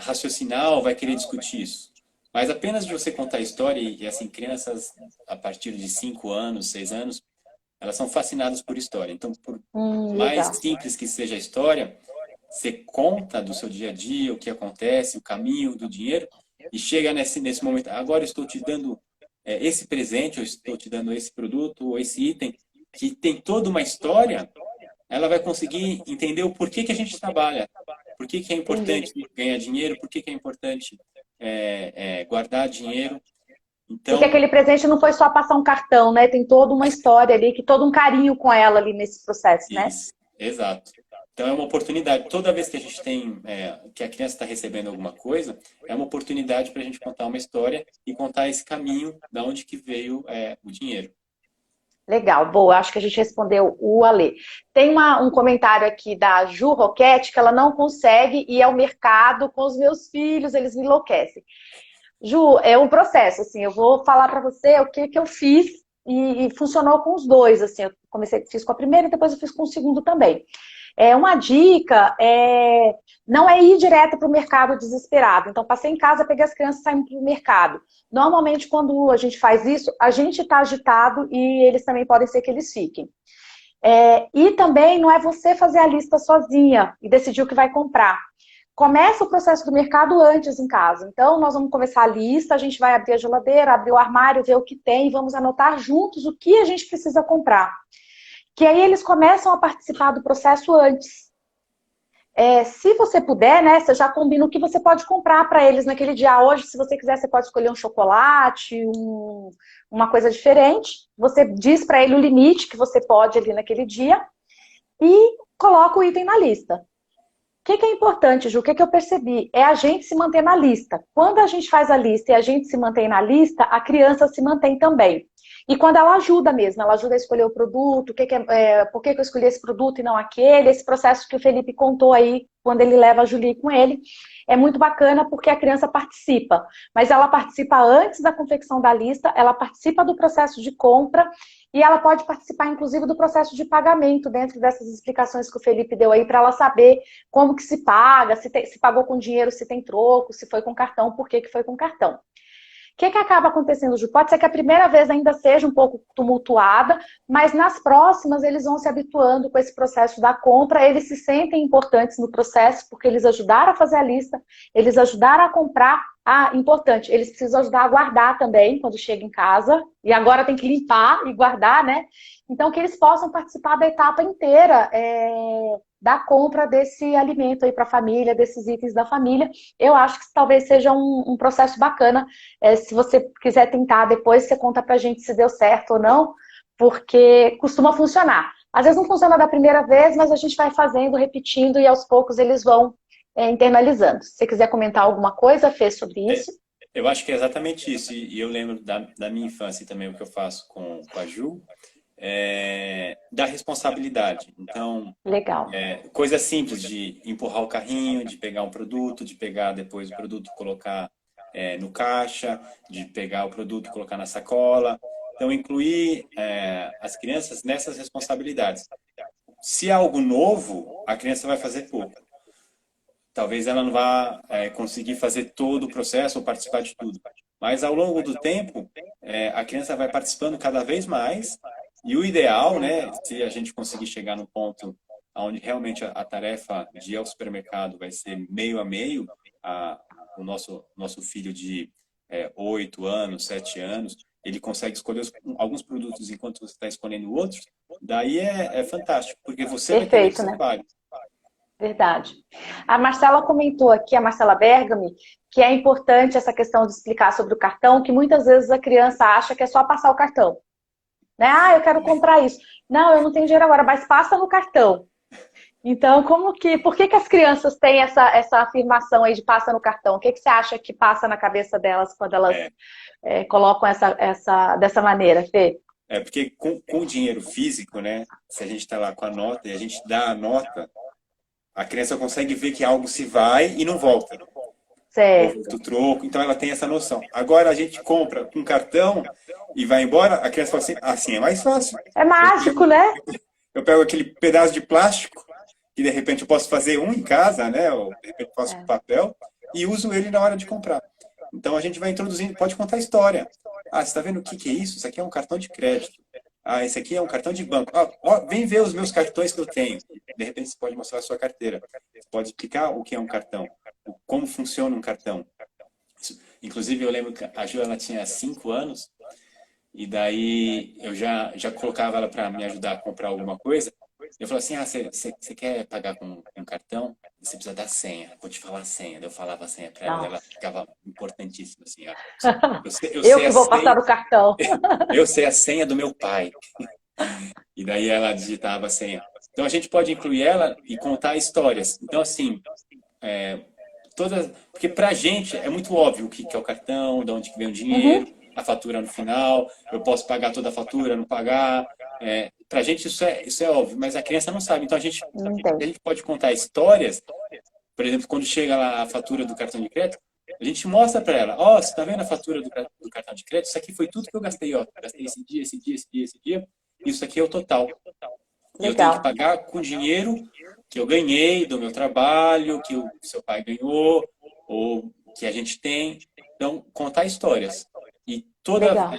Speaker 2: raciocinar ou vai querer discutir isso. Mas apenas de você contar a história, e assim, crianças a partir de 5 anos, 6 anos, elas são fascinadas por história. Então, por mais
Speaker 1: Legal.
Speaker 2: simples que seja a história, você conta do seu dia a dia, o que acontece, o caminho do dinheiro, e chega nesse momento, agora eu estou te dando esse presente, eu estou te dando esse produto ou esse item, que tem toda uma história, ela vai conseguir entender o porquê que a gente trabalha, por que é
Speaker 1: Entendi.
Speaker 2: importante ganhar dinheiro, por que é importante guardar dinheiro.
Speaker 1: Porque
Speaker 2: Então,
Speaker 1: aquele presente não foi só passar um cartão, né? Tem toda uma história ali, que todo um carinho com ela ali nesse processo, né?
Speaker 2: isso, exato. Então é uma oportunidade. Toda vez que a gente tem, que a criança está recebendo alguma coisa, é uma oportunidade para a gente contar uma história e contar esse caminho da onde que veio o dinheiro.
Speaker 1: Legal, boa. Acho que a gente respondeu o Alê. Tem um comentário aqui da Ju Roquete que ela não consegue ir ao mercado com os meus filhos, eles me enlouquecem. Ju, é um processo, assim, eu vou falar para você o que que eu fiz e funcionou com os dois, assim, eu comecei, fiz com a primeira e depois eu fiz com o segundo também. Uma dica não é ir direto para o mercado desesperado. Então, passei em casa, peguei as crianças e saímos para o mercado. Normalmente, quando a gente faz isso, a gente está agitado e eles também podem ser que eles fiquem. E também não é você fazer a lista sozinha e decidir o que vai comprar. Começa o processo do mercado antes em casa. Então, nós vamos começar a lista, a gente vai abrir a geladeira, abrir o armário, ver o que tem, vamos anotar juntos o que a gente precisa comprar. Que aí eles começam a participar do processo antes. Se você puder, né, você já combina o que você pode comprar para eles naquele dia. Hoje, se você quiser, você pode escolher um chocolate, uma coisa diferente. Você diz para ele o limite que você pode ali naquele dia e coloca o item na lista. O que é importante, Ju? O que eu percebi? É a gente se manter na lista. Quando a gente faz a lista e a gente se mantém na lista, a criança se mantém também. E quando ela ajuda mesmo, ela ajuda a escolher o produto, por que eu escolhi esse produto e não aquele, esse processo que o Felipe contou aí, quando ele leva a Julie com ele, é muito bacana porque a criança participa. Mas ela participa antes da confecção da lista, ela participa do processo de compra e ela pode participar, inclusive, do processo de pagamento, dentro dessas explicações que o Felipe deu aí, para ela saber como que se paga, se pagou com dinheiro, se tem troco, se foi com cartão, por que foi com cartão. O que acaba acontecendo, Ju? Pode ser que a primeira vez ainda seja um pouco tumultuada, mas nas próximas eles vão se habituando com esse processo da compra, eles se sentem importantes no processo, porque eles ajudaram a fazer a lista, eles ajudaram a comprar. Importante, eles precisam ajudar a guardar também, quando chega em casa, e agora tem que limpar e guardar, né? Então, que eles possam participar da etapa inteira da compra desse alimento aí para a família, desses itens da família. Eu acho que talvez seja um processo bacana. Se você quiser tentar depois, você conta pra gente se deu certo ou não, porque costuma funcionar. Às vezes não funciona da primeira vez, mas a gente vai fazendo, repetindo, e aos poucos eles vão internalizando. Se você quiser comentar alguma coisa, Fê, sobre isso.
Speaker 2: Eu acho que é exatamente isso. E eu lembro da minha infância também, o que eu faço com a Ju, da responsabilidade. Então,
Speaker 1: Legal.
Speaker 2: coisa simples de empurrar o carrinho, de pegar um produto, de pegar depois o produto e colocar no caixa, de pegar o produto e colocar na sacola. Então, incluir as crianças nessas responsabilidades. Se é algo novo, a criança vai fazer pouco. Talvez ela não vá conseguir fazer todo o processo ou participar de tudo. Mas ao longo do tempo, a criança vai participando cada vez mais. E o ideal, né, se a gente conseguir chegar no ponto onde realmente a tarefa de ir ao supermercado vai ser meio a meio, o nosso filho de 8 anos, 7 anos, ele consegue escolher alguns produtos enquanto você está escolhendo outros, daí é fantástico, porque você vai ter menos
Speaker 1: Perfeito, né?
Speaker 2: trabalho.
Speaker 1: Verdade. A Marcela comentou aqui, a Marcela Bergami, que é importante essa questão de explicar sobre o cartão, que muitas vezes a criança acha que é só passar o cartão. Né? Eu quero comprar isso. Não, eu não tenho dinheiro agora, mas passa no cartão. Então, por que as crianças têm essa afirmação aí de passa no cartão? O que você acha que passa na cabeça delas quando elas colocam dessa maneira, Fê?
Speaker 2: Porque com o dinheiro físico, né? Se a gente está lá com a nota e a gente dá a nota, a criança consegue ver que algo se vai e não volta.
Speaker 1: Certo.
Speaker 2: Do troco, então ela tem essa noção. Agora a gente compra com cartão e vai embora, a criança fala assim é mais fácil.
Speaker 1: É mágico, né?
Speaker 2: Eu pego aquele pedaço de plástico, que de repente eu posso fazer um em casa, né? Ou de repente faço com papel, e uso ele na hora de comprar. Então a gente vai introduzindo, pode contar a história. Você está vendo o que é isso? Isso aqui é um cartão de crédito. Esse aqui é um cartão de banco. Vem ver os meus cartões que eu tenho. De repente você pode mostrar a sua carteira. Você pode explicar o que é um cartão, como funciona um cartão. Inclusive, eu lembro que a Ju, ela tinha 5 anos, e daí eu já colocava ela para me ajudar a comprar alguma coisa. Eu falava assim, você quer pagar com cartão? Você precisa da senha. Vou te falar a senha. Eu falava a senha para ela, ela ficava importantíssima. Assim,
Speaker 1: eu que vou passar o cartão.
Speaker 2: Eu sei a senha do meu pai. E daí ela digitava a senha. Então a gente pode incluir ela e contar histórias. Então assim, porque pra gente é muito óbvio o que é o cartão, de onde que vem o dinheiro, a fatura no final, eu posso pagar toda a fatura, não pagar. Pra gente isso é óbvio, mas a criança não sabe. Então a gente pode contar histórias. Por exemplo, quando chega lá a fatura do cartão de crédito,
Speaker 3: A gente mostra para ela, ó, você tá vendo a fatura do cartão de crédito? Isso aqui foi tudo que eu gastei, ó. Gastei esse dia, esse dia, esse dia, esse dia. Isso aqui é o total. E eu tenho que
Speaker 1: Legal.
Speaker 3: pagar com dinheiro que eu ganhei do meu trabalho, que o seu pai ganhou, ou que a gente tem. Então, contar histórias. E
Speaker 1: Legal.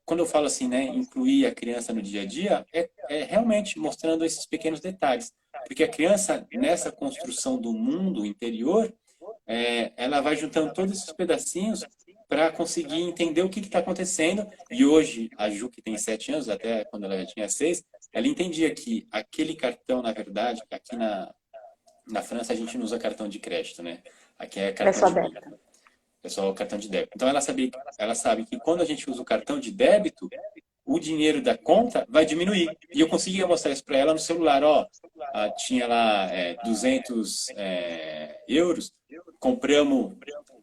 Speaker 3: quando eu falo assim, né, incluir a criança no dia a dia, é realmente mostrando esses pequenos detalhes. Porque a criança, nessa construção do mundo interior, ela vai juntando todos esses pedacinhos para conseguir entender o que está acontecendo. E hoje, a Ju, que tem 7 anos, até quando ela já tinha 6, ela entendia que aquele cartão, na verdade, aqui na França a gente não usa cartão de crédito, né? Aqui é
Speaker 1: É
Speaker 3: cartão
Speaker 1: só
Speaker 3: de
Speaker 1: débito.
Speaker 3: débito. É só o cartão de débito. Então ela sabe que quando a gente usa o cartão de débito, o dinheiro da conta vai diminuir. E eu conseguia mostrar isso para ela no celular. Ó, tinha lá 200 euros, compramos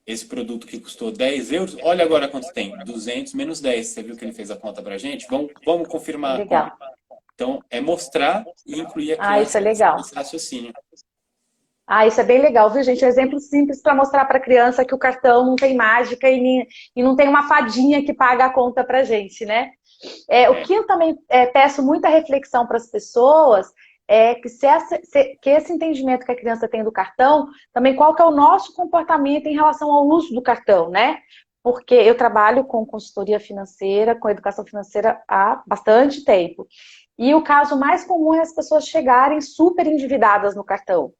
Speaker 3: esse produto que custou 10 euros. Olha agora quanto tem, 200 menos 10. Você viu que ele fez a conta para a gente? Vamos confirmar a conta.
Speaker 1: Legal.
Speaker 3: Então, é mostrar e incluir a
Speaker 1: Ah, isso é
Speaker 3: criança
Speaker 1: legal.
Speaker 3: nesse raciocínio.
Speaker 1: Ah, isso é bem legal, viu, gente? Um exemplo simples para mostrar para a criança que o cartão não tem mágica e não tem uma fadinha que paga a conta para gente, né? O
Speaker 3: É,
Speaker 1: que eu também peço muita reflexão para as pessoas é que, que esse entendimento que a criança tem do cartão, também qual que é o nosso comportamento em relação ao uso do cartão, né? Porque eu trabalho com consultoria financeira, com educação financeira há bastante tempo. E o caso mais comum é as pessoas chegarem super endividadas no cartão,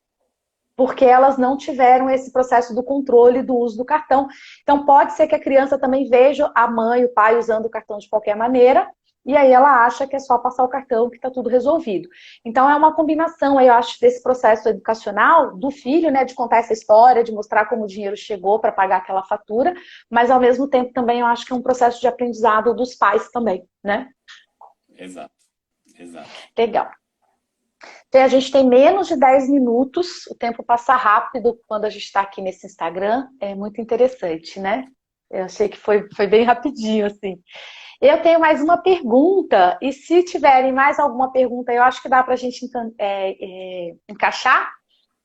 Speaker 1: porque elas não tiveram esse processo do controle do uso do cartão. Então, pode ser que a criança também veja a mãe, o pai usando o cartão de qualquer maneira, e aí ela acha que é só passar o cartão que está tudo resolvido. Então, é uma combinação, eu acho, desse processo educacional do filho, né, de contar essa história, de mostrar como o dinheiro chegou para pagar aquela fatura, mas, ao mesmo tempo, também eu acho que é um processo de aprendizado dos pais também, né?
Speaker 3: exato, exato.
Speaker 1: Legal. Então, a gente tem menos de 10 minutos, o tempo passa rápido quando a gente está aqui nesse Instagram, é muito interessante, né? Eu achei que foi bem rapidinho, assim. Eu tenho mais uma pergunta, e se tiverem mais alguma pergunta, eu acho que dá para a gente encaixar,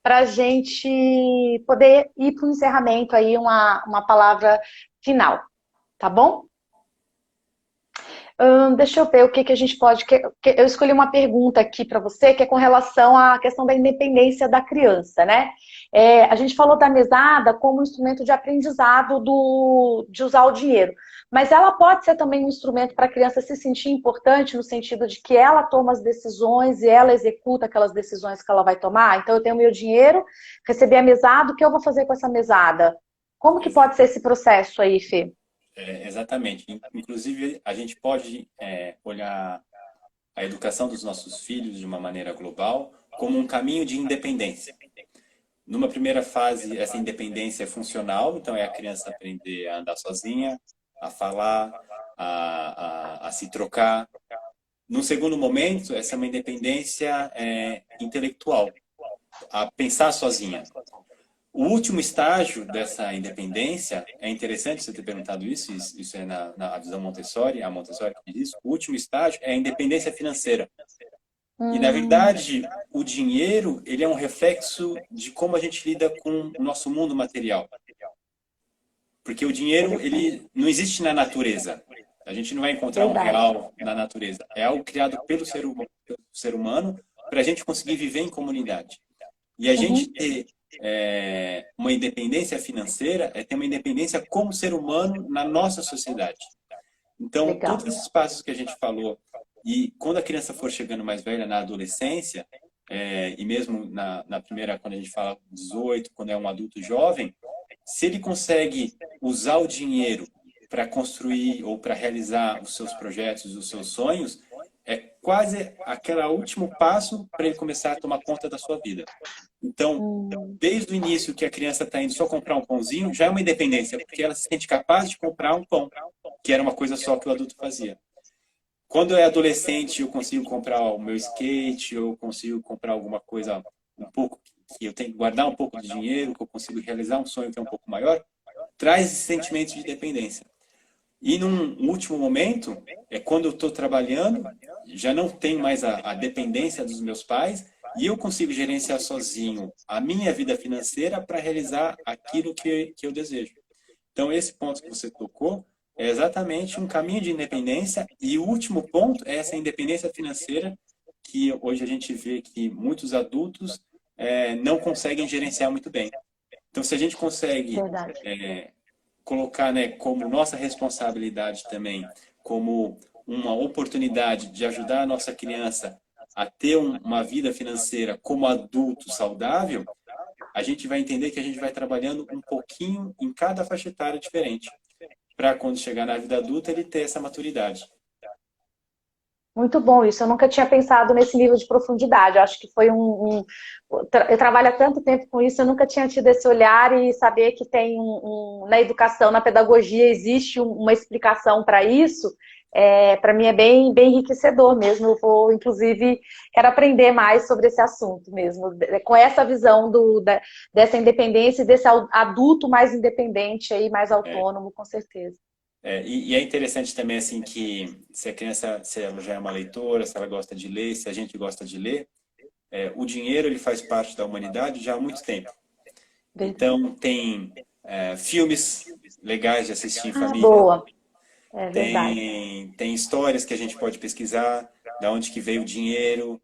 Speaker 1: para a gente poder ir para o encerramento aí, uma palavra final, tá bom? Deixa eu ver o que, que a gente pode. Eu escolhi uma pergunta aqui para você, que é com relação à questão da independência da criança, né? A gente falou da mesada como um instrumento de aprendizado de usar o dinheiro, mas ela pode ser também um instrumento para a criança se sentir importante, no sentido de que ela toma as decisões e ela executa aquelas decisões que ela vai tomar. Então, eu tenho meu dinheiro, recebi a mesada, o que eu vou fazer com essa mesada? Como que pode ser esse processo aí, Fê?
Speaker 3: Exatamente. Inclusive, a gente pode olhar a educação dos nossos filhos de uma maneira global como um caminho de independência. Numa primeira fase, essa independência é funcional, então é a criança aprender a andar sozinha, a falar, a se trocar. Num segundo momento, essa é uma independência intelectual, a pensar sozinha. O último estágio dessa independência, é interessante você ter perguntado isso é na visão Montessori, a Montessori que diz isso, o último estágio é a independência financeira. E, na verdade, o dinheiro, ele é um reflexo de como a gente lida com o nosso mundo material. Porque o dinheiro, ele não existe na natureza. A gente não vai encontrar um
Speaker 1: Verdade.
Speaker 3: real na natureza. É algo criado pelo ser humano para a gente conseguir viver em comunidade. E a gente
Speaker 1: Uhum.
Speaker 3: ter uma independência financeira é ter uma independência como ser humano na nossa sociedade. Então,
Speaker 1: Legal.
Speaker 3: todos esses passos que a gente falou, e quando a criança for chegando mais velha na adolescência, e mesmo na primeira, quando a gente fala 18, quando é um adulto jovem, se ele consegue usar o dinheiro para construir ou para realizar os seus projetos, os seus sonhos, é quase aquele último passo para ele começar a tomar conta da sua vida. Então, desde o início que a criança está indo só comprar um pãozinho, já é uma independência, porque ela se sente capaz de comprar um pão, que era uma coisa só que o adulto fazia. Quando é adolescente, eu consigo comprar o meu skate, eu consigo comprar alguma coisa um pouco, que eu tenho que guardar um pouco de dinheiro, que eu consigo realizar um sonho que é um pouco maior, traz esse sentimento de dependência. E num último momento, é quando eu estou trabalhando, já não tenho mais a dependência dos meus pais, e eu consigo gerenciar sozinho a minha vida financeira para realizar aquilo que eu desejo. Então, esse ponto que você tocou é exatamente um caminho de independência, e o último ponto é essa independência financeira que hoje a gente vê que muitos adultos não conseguem gerenciar muito bem. Então, se a gente consegue
Speaker 1: Verdade.
Speaker 3: colocar, né, como nossa responsabilidade também, como uma oportunidade de ajudar a nossa criança a ter uma vida financeira como adulto saudável, a gente vai entender que a gente vai trabalhando um pouquinho em cada faixa etária diferente, para quando chegar na vida adulta ele ter essa maturidade.
Speaker 1: Muito bom isso. Eu nunca tinha pensado nesse nível de profundidade. Eu acho que foi eu trabalho há tanto tempo com isso, eu nunca tinha tido esse olhar e saber que tem na educação, na pedagogia, existe uma explicação para isso. Para mim é bem, bem enriquecedor mesmo. Eu vou, inclusive, quero aprender mais sobre esse assunto mesmo, com essa visão dessa independência e desse adulto mais independente aí, mais autônomo, com certeza.
Speaker 3: E é interessante também assim que se a criança, se ela já é uma leitora, se ela gosta de ler, se a gente gosta de ler, o dinheiro ele faz parte da humanidade já há muito tempo. Então tem filmes legais de assistir em família.
Speaker 1: Boa. É verdade.
Speaker 3: Tem histórias que a gente pode pesquisar, da onde que veio o dinheiro,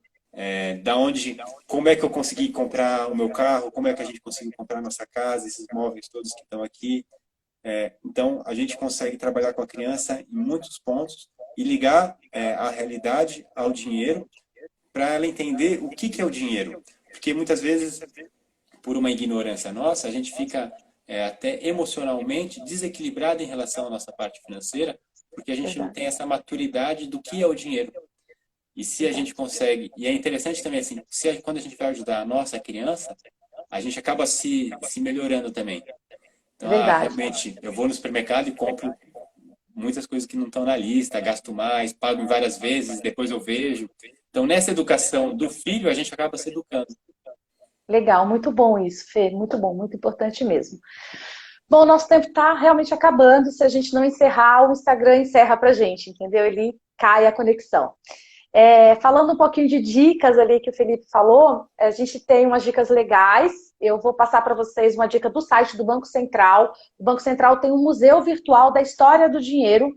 Speaker 3: como é que eu consegui comprar o meu carro, como é que a gente conseguiu comprar a nossa casa, esses móveis todos que estão aqui. Então, a gente consegue trabalhar com a criança em muitos pontos e ligar a realidade ao dinheiro para ela entender o que é o dinheiro. Porque muitas vezes, por uma ignorância nossa, a gente fica até emocionalmente desequilibrado em relação à nossa parte financeira, porque a gente não tem essa maturidade do que é o dinheiro. E se a gente consegue, e é interessante também assim, quando a gente vai ajudar a nossa criança, a gente acaba se melhorando também. Então, realmente, eu vou no supermercado e compro muitas coisas que não estão na lista, gasto mais, pago em várias vezes, depois eu vejo. Então, nessa educação do filho, a gente acaba se educando.
Speaker 1: Legal, muito bom isso, Fê, muito bom, muito importante mesmo. Bom, nosso tempo está realmente acabando, se a gente não encerrar, o Instagram encerra pra gente, entendeu? Ele cai a conexão. Falando um pouquinho de dicas ali que o Felipe falou, a gente tem umas dicas legais. Eu vou passar para vocês uma dica do site do Banco Central. O Banco Central tem um museu virtual da história do dinheiro.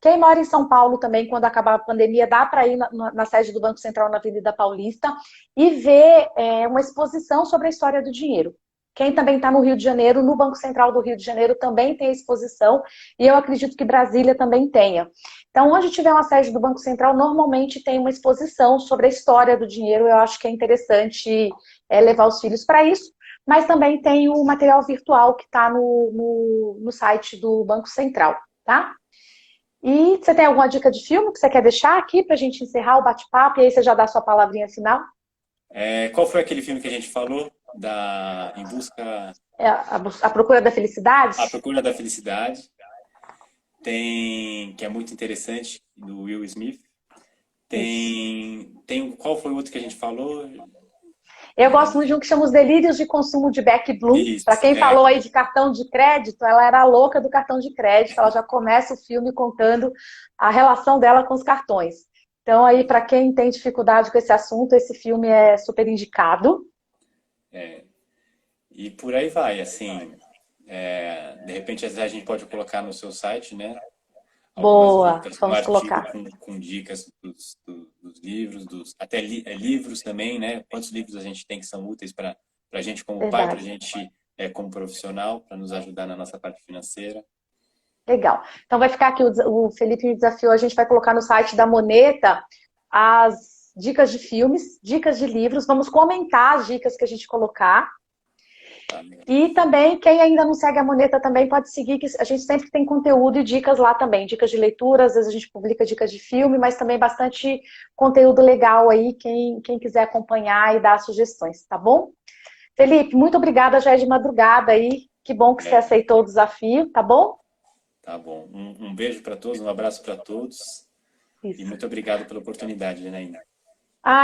Speaker 1: Quem mora em São Paulo também, quando acabar a pandemia, dá para ir na sede do Banco Central na Avenida Paulista e ver uma exposição sobre a história do dinheiro. Quem também está no Rio de Janeiro, no Banco Central do Rio de Janeiro também tem exposição, e eu acredito que Brasília também tenha. Então, onde tiver uma sede do Banco Central, normalmente tem uma exposição sobre a história do dinheiro. Eu acho que é interessante levar os filhos para isso, mas também tem o material virtual que está no site do Banco Central, tá? E você tem alguma dica de filme que você quer deixar aqui para a gente encerrar o bate-papo, e aí você já dá a sua palavrinha final?
Speaker 3: Qual foi aquele filme que a gente falou? Em busca...
Speaker 1: A Procura da Felicidade?
Speaker 3: A Procura da Felicidade. Que é muito interessante, do Will Smith. Qual foi o outro que a gente falou?
Speaker 1: Eu gosto muito de um que chama Os Delírios de Consumo de Beck Bloom. Para quem falou aí de cartão de crédito, ela era a louca do cartão de crédito. Ela já começa o filme contando a relação dela com os cartões. Então, aí, para quem tem dificuldade com esse assunto, esse filme é super indicado.
Speaker 3: E por aí vai, assim... de repente, às vezes a gente pode colocar no seu site, né?
Speaker 1: Boa,
Speaker 3: Dicas,
Speaker 1: vamos colocar.
Speaker 3: Com dicas dos livros, até livros também, né? Quantos livros a gente tem que são úteis para a gente como pai, para a gente como profissional, para nos ajudar na nossa parte financeira.
Speaker 1: Legal. Então vai ficar aqui, o Felipe me desafiou, a gente vai colocar no site da Moneta as dicas de filmes, dicas de livros, vamos comentar as dicas que a gente colocar. E também, quem ainda não segue a Moneta também pode seguir, que a gente sempre tem conteúdo e dicas lá também, dicas de leitura, às vezes a gente publica dicas de filme, mas também bastante conteúdo legal aí, quem quiser acompanhar e dar sugestões, tá bom? Felipe, muito obrigada, já é de madrugada aí, que bom que você aceitou o desafio, tá bom?
Speaker 3: Tá bom, um beijo para todos, um abraço para todos. Isso. E muito obrigado pela oportunidade, Janaína.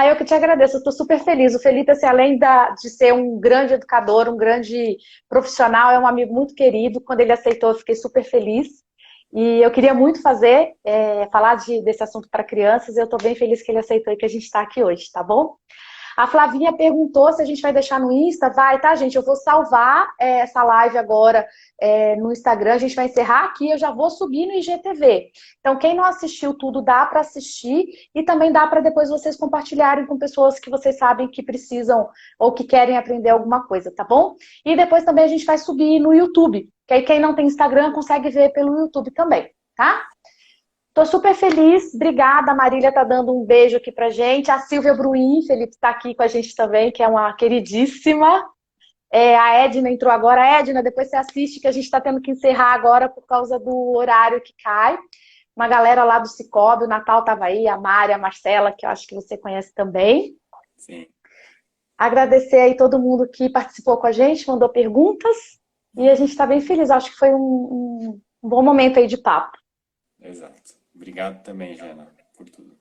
Speaker 1: Eu que te agradeço, eu estou super feliz. O Felipe, assim, além de ser um grande educador, um grande profissional, é um amigo muito querido. Quando ele aceitou, eu fiquei super feliz. E eu queria muito falar desse assunto para crianças, e eu estou bem feliz que ele aceitou e que a gente está aqui hoje, tá bom? A Flavinha perguntou se a gente vai deixar no Insta. Vai, tá, gente? Eu vou salvar essa live agora no Instagram. A gente vai encerrar aqui. Eu já vou subir no IGTV. Então, quem não assistiu tudo, dá para assistir. E também dá para depois vocês compartilharem com pessoas que vocês sabem que precisam ou que querem aprender alguma coisa, tá bom? E depois também a gente vai subir no YouTube. Que aí quem não tem Instagram consegue ver pelo YouTube também, tá? Tô super feliz, obrigada. A Marília tá dando um beijo aqui pra gente. A Silvia Bruin, Felipe, tá aqui com a gente também, que é uma queridíssima. A Edna entrou agora. Edna, depois você assiste, que a gente tá tendo que encerrar agora por causa do horário que cai. Uma galera lá do Cicobi, o Natal tava aí, a Mari, a Marcela, que eu acho que você conhece também.
Speaker 3: Sim.
Speaker 1: Agradecer aí todo mundo que participou com a gente, mandou perguntas. E a gente tá bem feliz. Acho que foi um bom momento aí de papo.
Speaker 3: Exato. Obrigado também, Jana, por tudo.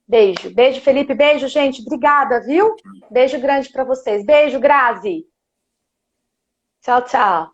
Speaker 1: Beijo. Beijo, Felipe. Beijo, gente. Obrigada, viu? Beijo grande pra vocês. Beijo, Grazi. Tchau, tchau.